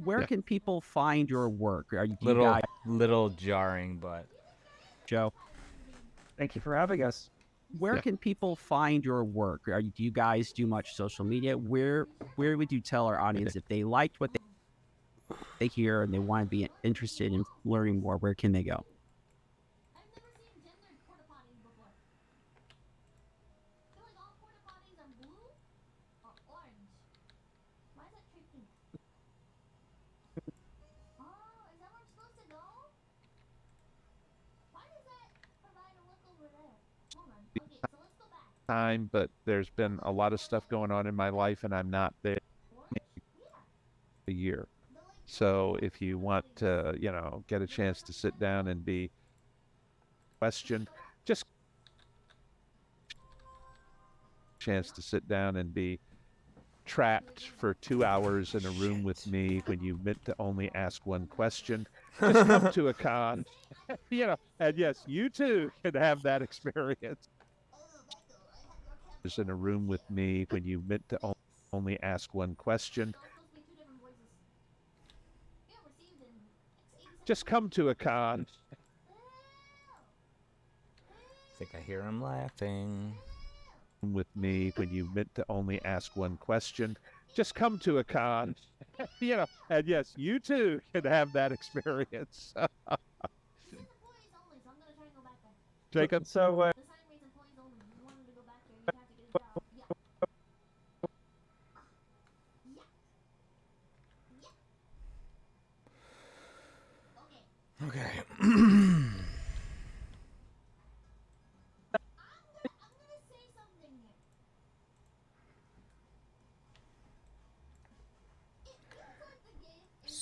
Where Yeah. can people find your work? Are you, do you Little, guys little jarring, but Joe? Thank you for having us. Where Yeah. can people find your work? Do you guys do much social media? Where would you tell our audience if they liked what they hear and they want to be interested in learning more? Where can they go? I've never seen gendered porta potties before. I feel like all porta potties are blue or orange. Why is that tree pink? Oh, is that where I'm supposed to go? Why does that provide a look over there? Hold on. Okay, so let's go back. Time, but there's been a lot of stuff going on in my life, and I'm not there Orange? Yeah. a year. The like So if you want to, get a chance to sit down and be questioned, just chance to sit down and be trapped for 2 hours in a room with me when you meant to only ask one question. Just come to a con, and yes, you too can have that experience. Just in a room with me when you meant to only ask one question. supposed to be two different voices. Yeah, received in 87. Just come to a con. I think I hear him laughing. With me when you meant to only ask one question. Just come to a con, and yes, you too can have that experience. It says employees only, so I'm gonna try and go back there. Jacob, So, The sign reads employees only. You wanted to go back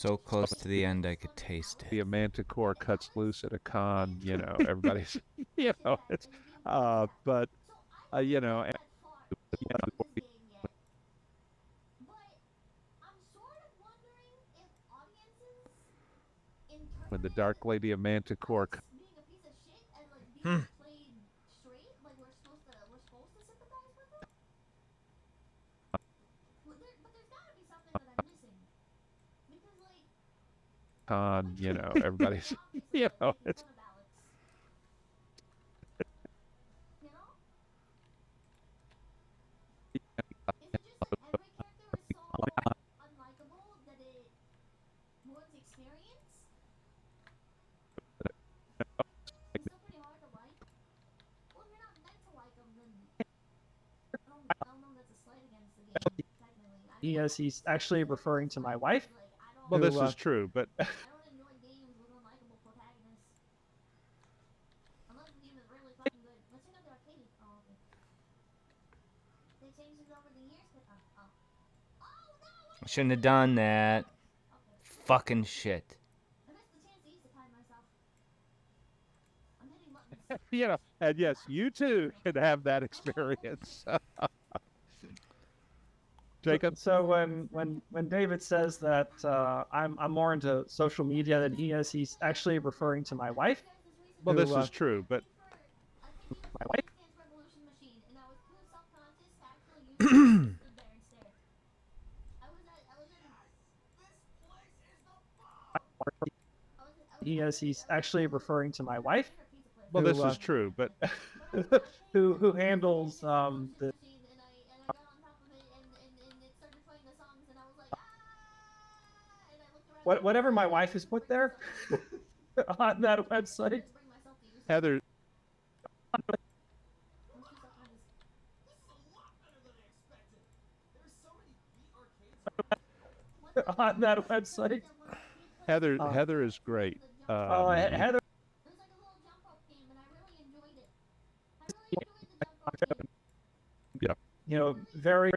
So close to the end, I could taste The it. manticore cuts loose at a con. Everybody's, it's, but, you know, and, when the Dark Lady of Manticore, con, everybody's, it's, he's actually referring to my wife. well, who, this is true, but Shouldn't have done that. Fucking shit. and yes, you too can have that experience. Jacob? So when David says that I'm more into social media than he is, he's actually referring to my wife. Well, who, this is true, but my wife. He's actually referring to my wife. well, who, this is true, but who handles the whatever my wife has put there on that website. Heather, On that website. Heather is great. Heather. Yeah. Very.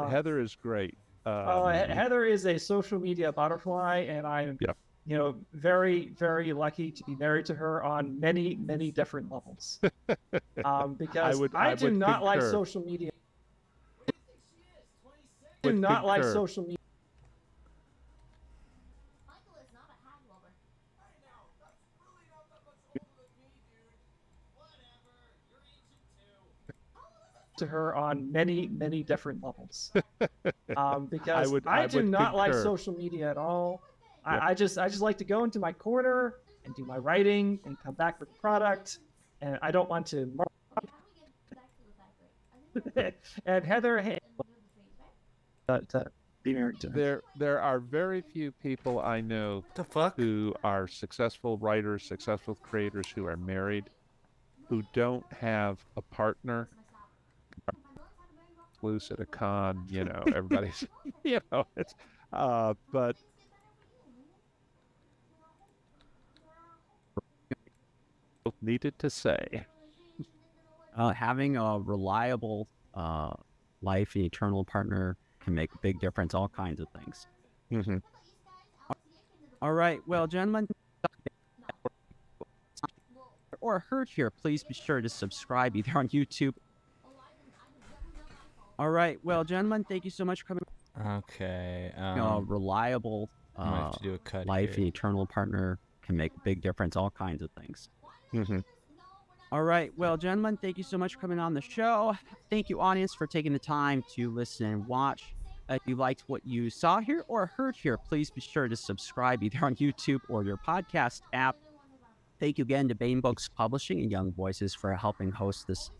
Heather is great. Heather is a social media butterfly, and I'm, very, very lucky to be married to her on many, many different levels. Because I do not like social media. I do not like social media. Michael is not a hag lover. I know, that's really not that much older than me, dude. Whatever, you're ancient too. To her on many, many different levels. Because I do would not like concur. social media at all. I just like to go into my corner and do my writing and come back with a product, and I don't want to. How do we get back to the factory? I think And Heather we're the trades, right? to be married to her. There are very few people I know The fuck? who are successful writers, successful creators who are married, who don't have a partner loose at a con. Everybody's, it's, but needed to say. Having a reliable life and eternal partner can make a big difference. All kinds of things. Mm-hmm. All right, well, gentlemen, or heard here, please be sure to subscribe either on YouTube. All right, well, gentlemen, thank you so much for coming. Okay. A reliable I might have to do a cut life here. and eternal partner can make a big difference. All kinds of things. Mm-hmm. All right, well, gentlemen, thank you so much for coming on the show. Thank you, audience, for taking the time to listen and watch. If you liked what you saw here or heard here, please be sure to subscribe either on YouTube or your podcast app. Thank you again to Bane Books Publishing and Young Voices for helping host this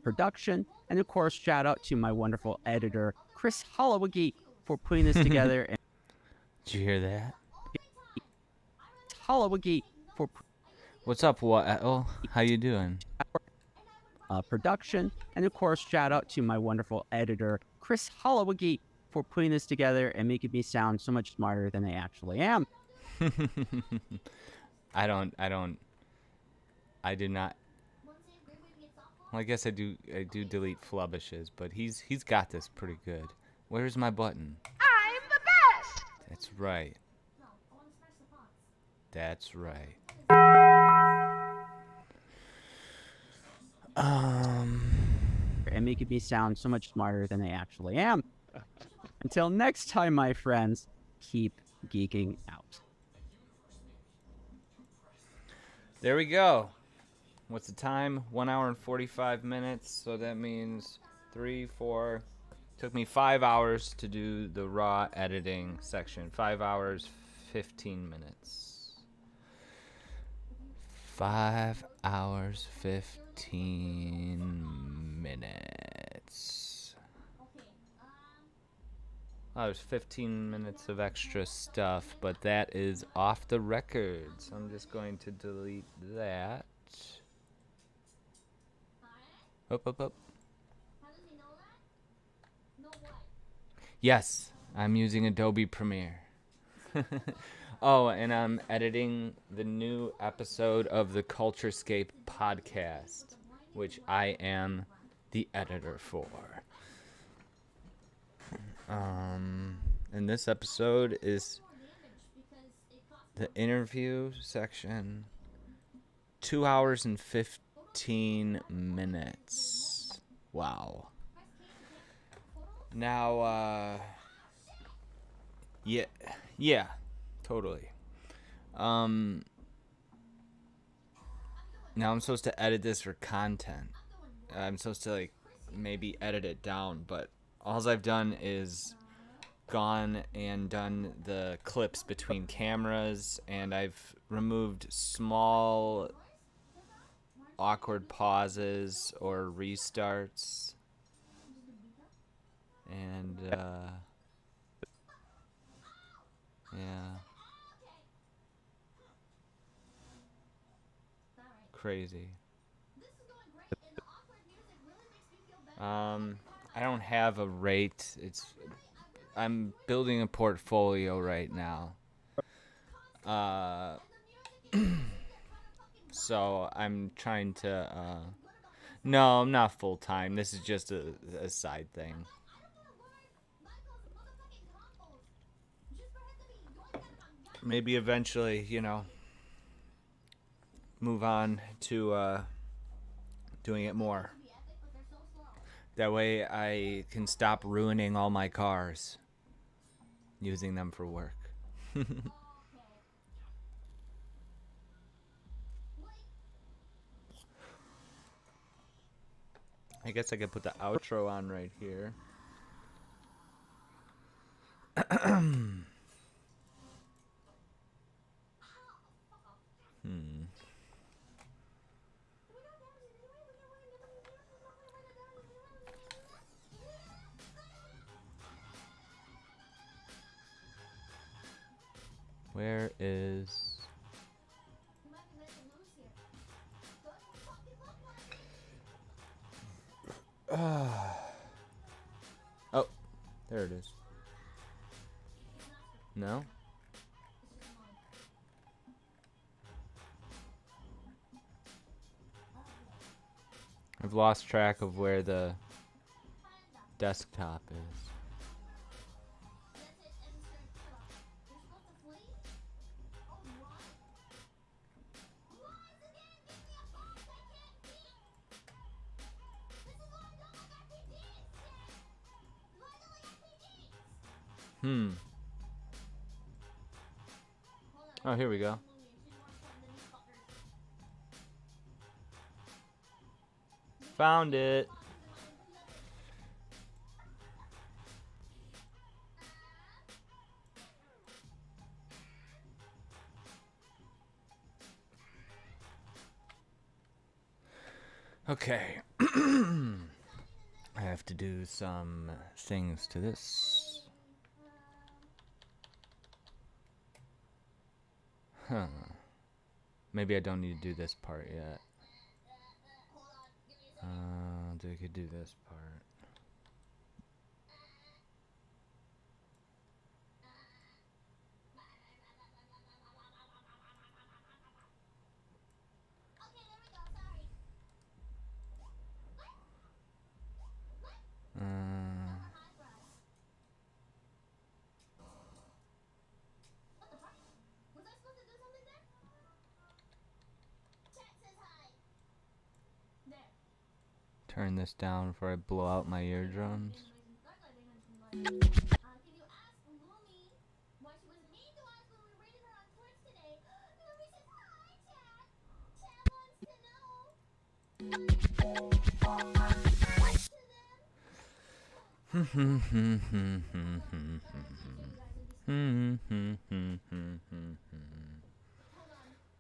production. And of course, shout out to my wonderful editor, Chris Holloway, for putting this together. And Did you hear that? Holloway for What's up, Oh, how you doing? production. And of course, shout out to my wonderful editor, Chris Holloway, for putting this together and making me sound so much smarter than I actually am. I don't I do not. Want to say a great way to get softball? Well, I guess I do delete flubbishes, but he's got this pretty good. Where's my button? I'm the best! That's right. No, I want to smash the pots. That's right. And making me sound so much smarter than I actually am. Until next time, my friends, keep geeking out. There we go. What's the time? 1 hour and 45 minutes. So that means 3, 4. Took me 5 hours to do the raw editing section. 5 hours, 15 minutes. 5 hours, 15 minutes. Oh, there's 15 minutes of extra stuff, but that is off the record. So I'm just going to delete that. Up. How does he know that? Know what? Yes, I'm using Adobe Premiere. Oh, and I'm editing the new episode of the Culturescape podcast, which I am the editor for. And this episode is the interview section. 2 hours and 15 minutes. Wow. Now, yeah, totally. Now I'm supposed to edit this for content. I'm supposed to like maybe edit it down, but all I've done is gone and done the clips between cameras, and I've removed small awkward pauses or restarts, and yeah, crazy. I don't have a rate. I'm building a portfolio right now. So I'm trying to no, I'm not full time. This is just a side thing. Maybe eventually, move on to doing it more. That way I can stop ruining all my cars, using them for work. I guess I could put the outro on right here. Where is... Oh, there it is. No? I've lost track of where the desktop is. Oh, here we go. Found it. Okay. I have to do some things to this. Huh. Maybe I don't need to do this part yet. I could do this part. turn this down before I blow out my eardrums. Can you ask Lumi why she was mean to us when we rated her on Twitch today? Lumi says, hi, chat. Chat wants to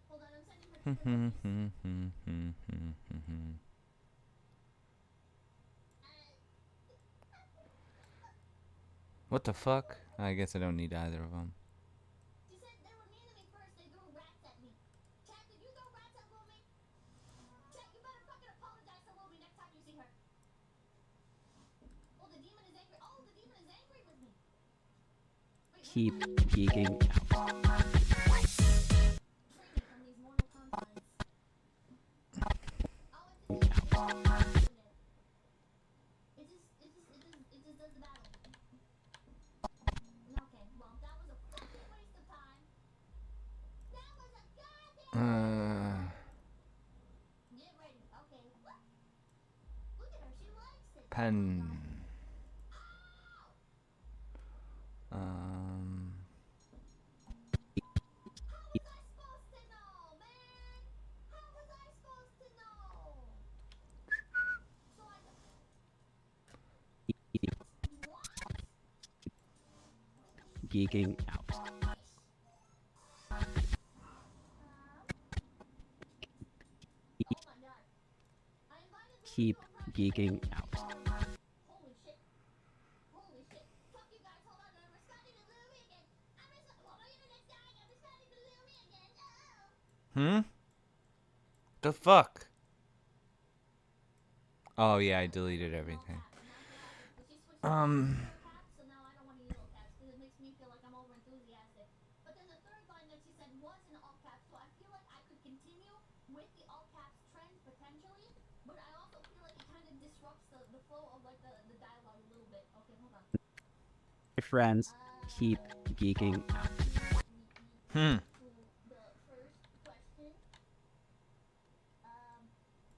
Hold on, I'm sending her What the fuck? I guess I don't need either of them. She said they were mean to me first. They threw rats at me. Chad, did you throw rats at Lumi? Chad, you better fucking apologize to Lumi next time you see her. Oh, the demon is angry. Oh, the demon is angry with me. Wait, Keep geeking out. training from these Mortal Kombat. Oh, it just does the battle. Okay, well, that was a fucking waste of time. That was a goddamn. Get ready. Okay. Look at her. She likes it. Pen. How was I supposed to know, man? How was I supposed to know? So I. What? Geeking out. Oh my god. I invited Lumi Keep to a private geeking party. out. Holy shit. Holy shit. Fuck you guys. Hold on. I'm responding to Lumi again. Oh, my internet's dying. I'm responding to Lumi again. Oh. The fuck? Oh yeah, I deleted everything. So now I don't want to use all caps because it makes me feel like I'm over enthusiastic. But then the third line that she said was in all caps, so I feel like I could continue with the all caps trend potentially, but I also feel like it kind of disrupts the flow of like the dialogue a little bit. Okay, hold on. My friends, keep geeking out. The first question.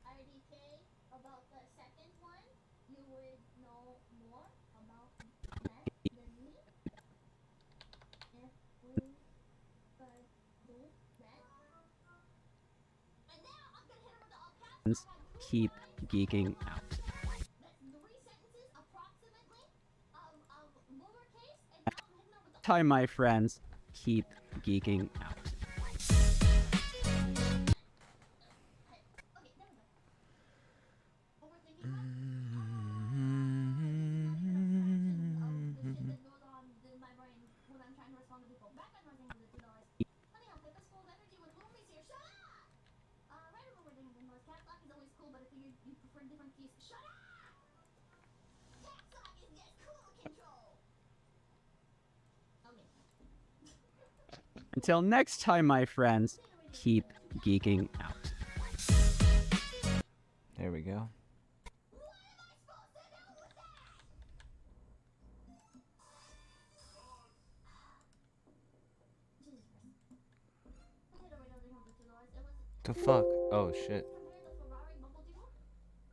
RDK, about the second one, you would know more about that than me if we could do that. And now I'm gonna hit her with the all caps. Friends, keep geeking out. That's 3 sentences approximately of lowercase, and now I'm hitting her with the Time, my friends, keep geeking out. Okay, there we go. Overthinking that? The shit that goes on in my brain when I'm trying to respond to people. Back on Rising with the $2. Honey, I'll pick us full of energy when Lumi's here. Shut up! Right over where the noise. Caps lock is always cool, but I figured you prefer different keys. Shut up! Caps lock is just cool control. Okay. Until next time, my friends, keep geeking out. There we go. What am I supposed to do with that? Jesus Christ. I hit already with the $2. It was. The fuck? Oh shit. Compare the Ferrari bubble deal?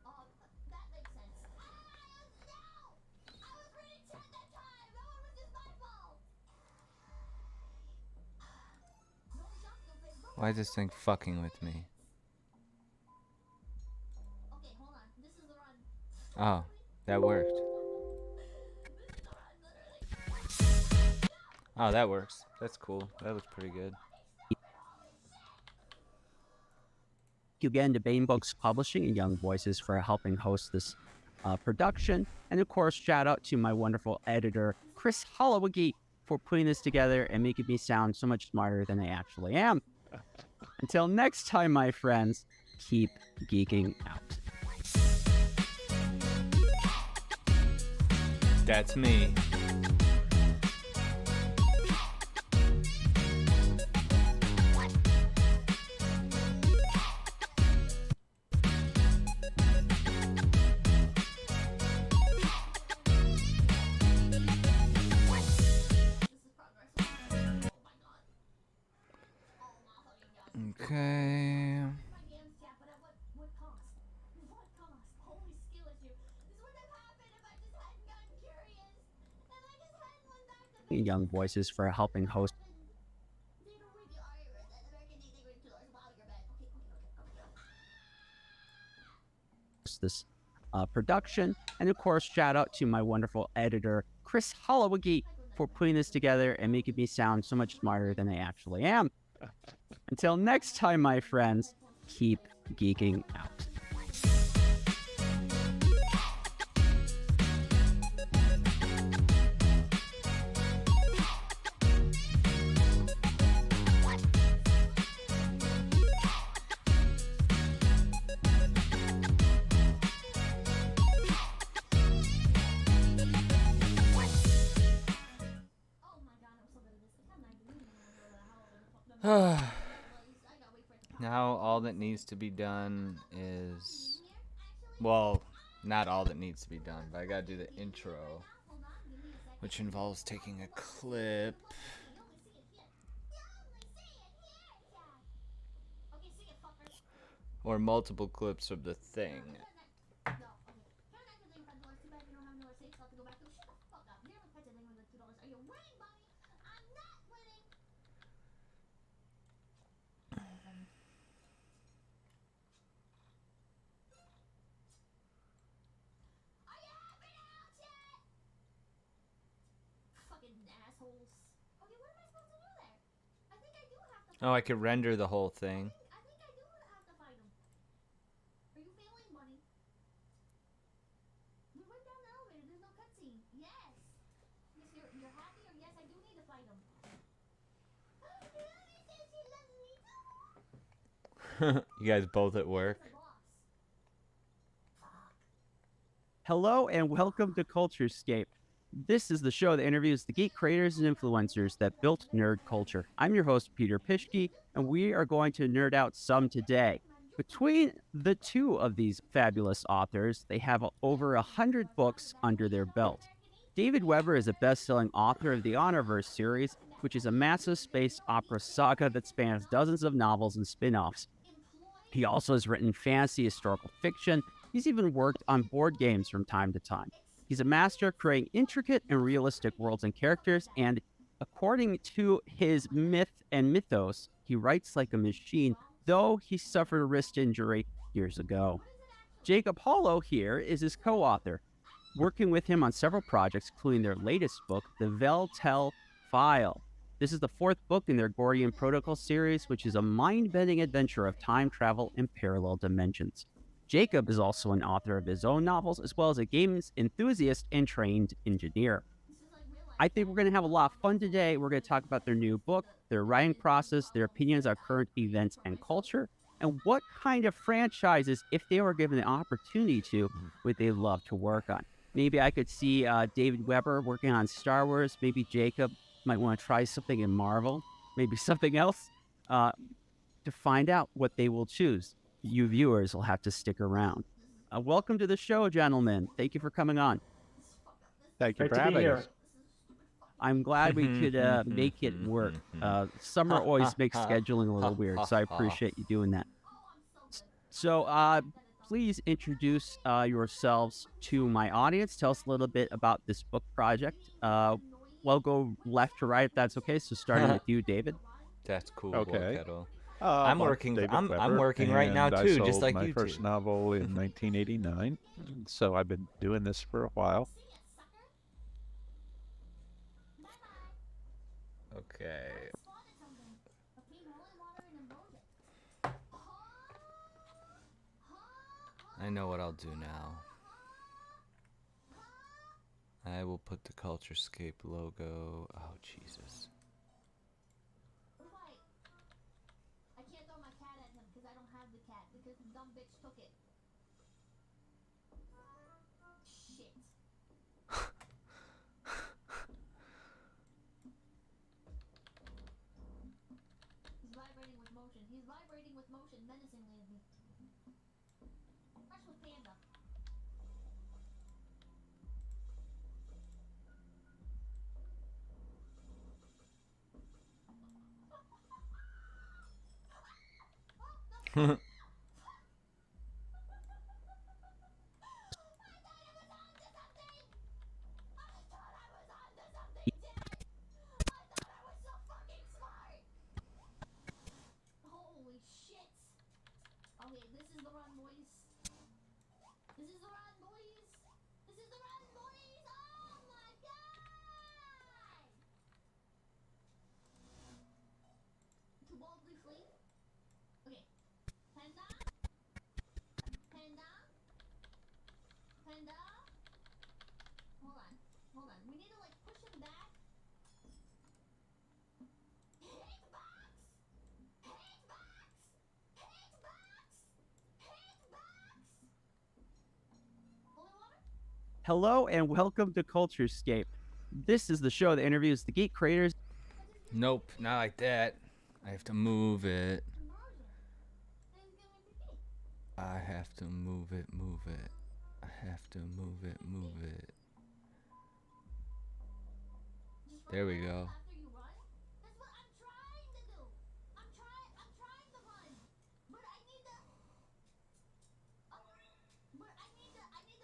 Oh, that makes sense. No! I was reading chat that time! No, it was just my fault! Don't jump, stupid. Why is this thing fucking with me? Okay, hold on. This is the run. Oh, that worked. This is the run, literally. Oh, that works. That's cool. That was pretty good. Thank you again to Bane Books Publishing and Young Voices for helping host this production. And of course, shout out to my wonderful editor, Chris Holloway, for putting this together and making me sound so much smarter than I actually am. Until next time, my friends, keep geeking out. That's me. Okay. My DMs chat, but at what cost? What cost? Holy skills. young voices for helping host this production. And of course, shout out to my wonderful editor, Chris Holloway, for putting this together and making me sound so much smarter than I actually am. Until next time, my friends, keep geeking out. Now all that needs to be done is, well, not all that needs to be done, but I gotta do the intro, which involves taking a clip or multiple clips of the thing. Oh, I could render the whole thing. You guys both at work? Hello and welcome to Culturescape. This is the show that interviews the geek creators and influencers that built nerd culture. I'm your host, Peter Pischke, and we are going to nerd out some today. Between the two of these fabulous authors, they have over 100 books under their belt. David Weber is a best-selling author of the Honorverse series, which is a massive space opera saga that spans dozens of novels and spin-offs. He also has written fantasy historical fiction. He's even worked on board games from time to time. He's a master of creating intricate and realistic worlds and characters, and according to his myth and mythos, he writes like a machine, though he suffered a wrist injury years ago. Jacob Hollow here is his co-author, working with him on several projects, including their latest book, The Veltel File. This is the fourth book in their Gordian Protocol series, which is a mind-bending adventure of time travel in parallel dimensions. Jacob is also an author of his own novels, as well as a games enthusiast and trained engineer. I think we're going to have a lot of fun today. We're going to talk about their new book, their writing process, their opinions on current events and culture, and what kind of franchises, if they were given the opportunity to, would they love to work on. Maybe I could see David Weber working on Star Wars. Maybe Jacob might want to try something in Marvel, maybe something else. To find out what they will choose, you viewers will have to stick around. Welcome to the show, gentlemen. Thank you for coming on. Thank you Great for to be having here. us. I'm glad we could make it work. Summer always makes scheduling a little weird, so I appreciate you doing that. So please introduce yourselves to my audience. Tell us a little bit about this book project. We'll go left to right if that's okay. So starting with you, David. That's cool, Okay. Kettle. I'm working- David I'm Weber, working right now, and I too, sold just like my you first two. novel in 1989, so I've been doing this for a while. Okay. I know what I'll do now. I will put the Culturescape logo. Oh, Jesus. I can't throw my cat at him because I don't have the cat because the dumb bitch took it. Shit. He's vibrating with motion. He's vibrating with motion menacingly at me. Fresh with panda. Hello and welcome to Culturescape. This is the show that interviews the geek creators. Nope, not like that. I have to move it. I have to move it, move it. I have to move it, move it. There we go. After you run? That's what I'm trying to do. I'm trying to run. But I need to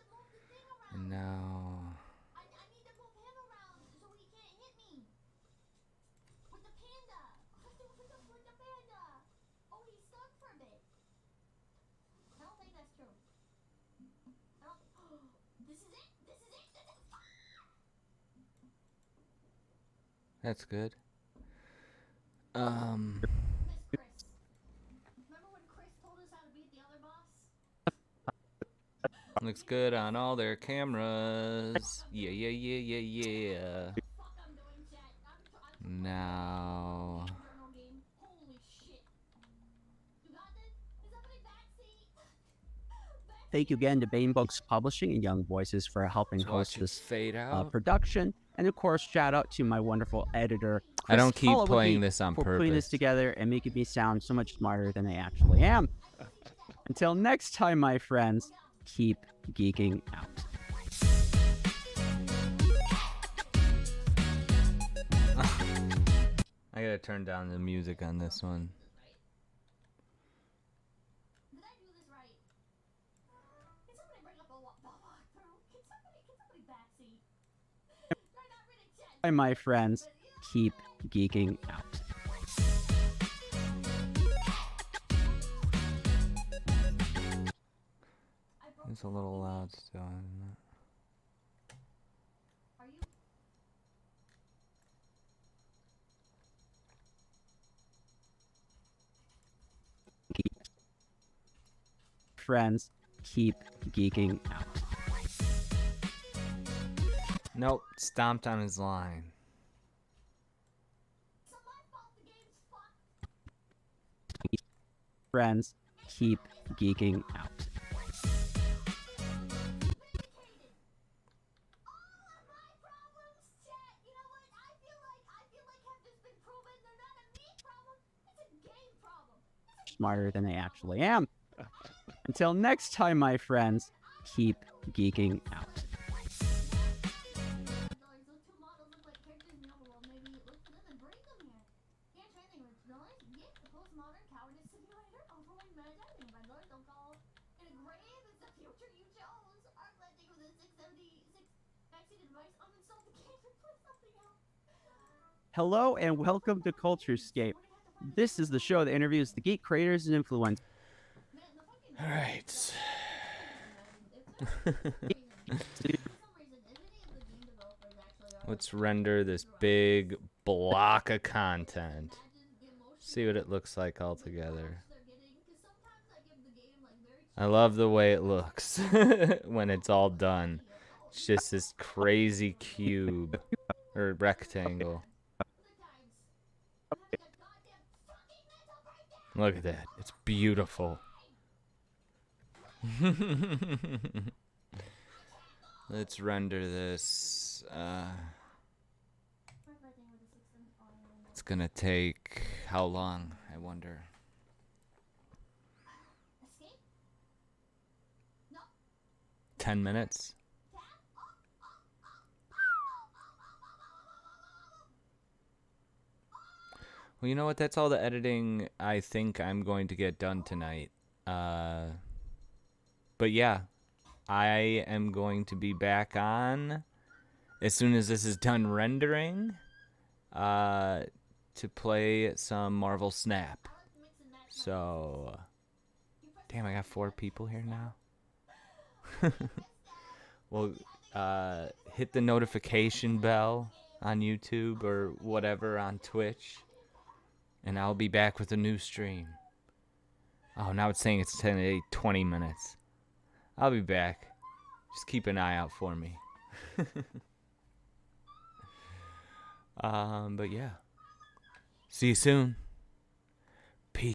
move the thing around. And now I need to move him around so he can't hit me. With the panda. With the panda. Oh, he's stuck for a bit. I don't think that's true. This is it. This is it. that's good. Miss Chris. Remember when Chris told us how to beat the other boss? Looks good on all their cameras. Yeah, yeah, yeah, yeah, yeah. Fuck, I'm doing chat. Now, Journal game. Holy shit. You got this? Is somebody backseat? Thank you again to Bane Books Publishing and Young Voices for helping let's host watch it this fade out. production. And of course, shout out to my wonderful editor, I don't Chris keep Holloway, playing this on for putting this purpose. together and making me sound so much smarter than I actually am. Until next time, my friends, keep geeking out. I gotta turn down the music on this one. Did I do this right? Can somebody bring up a walkthrough? Can somebody backseat? I got rid of chat. Bye, my friends, keep geeking out. It's a little loud still, isn't it? Are you? Friends, keep geeking out. Nope, stomped on his line. It's not my fault the game's fucked. Friends, keep geeking out. Smarter than I actually am. Until next time, my friends, keep geeking out. Those two models look like characters in the overworld. Maybe look for them and bring them here. Can't try anything original. Get the postmodern cowardice simulator overwhelming managing. My lord, don't call it a grave. It's the future you chose. Arc landing with a 676 backseat device. Uninstall the game and put something else. Hello and welcome to Culturescape. This is the show that interviews the geek creators and influencers. All right. Let's render this big block of content. See what it looks like all together. I love the way it looks when it's all done. It's just this crazy cube or rectangle. Look at that. It's beautiful. Let's render this. It's gonna take how long, I wonder? 10 minutes? Well, you know what? That's all the editing I think I'm going to get done tonight. But yeah, I am going to be back on as soon as this is done rendering to play some Marvel Snap. So, damn, I got 4 people here now. Well, hit the notification bell on YouTube or whatever on Twitch, and I'll be back with a new stream. Oh, now it's saying it's 20 minutes. I'll be back. Just keep an eye out for me. But yeah. See you soon.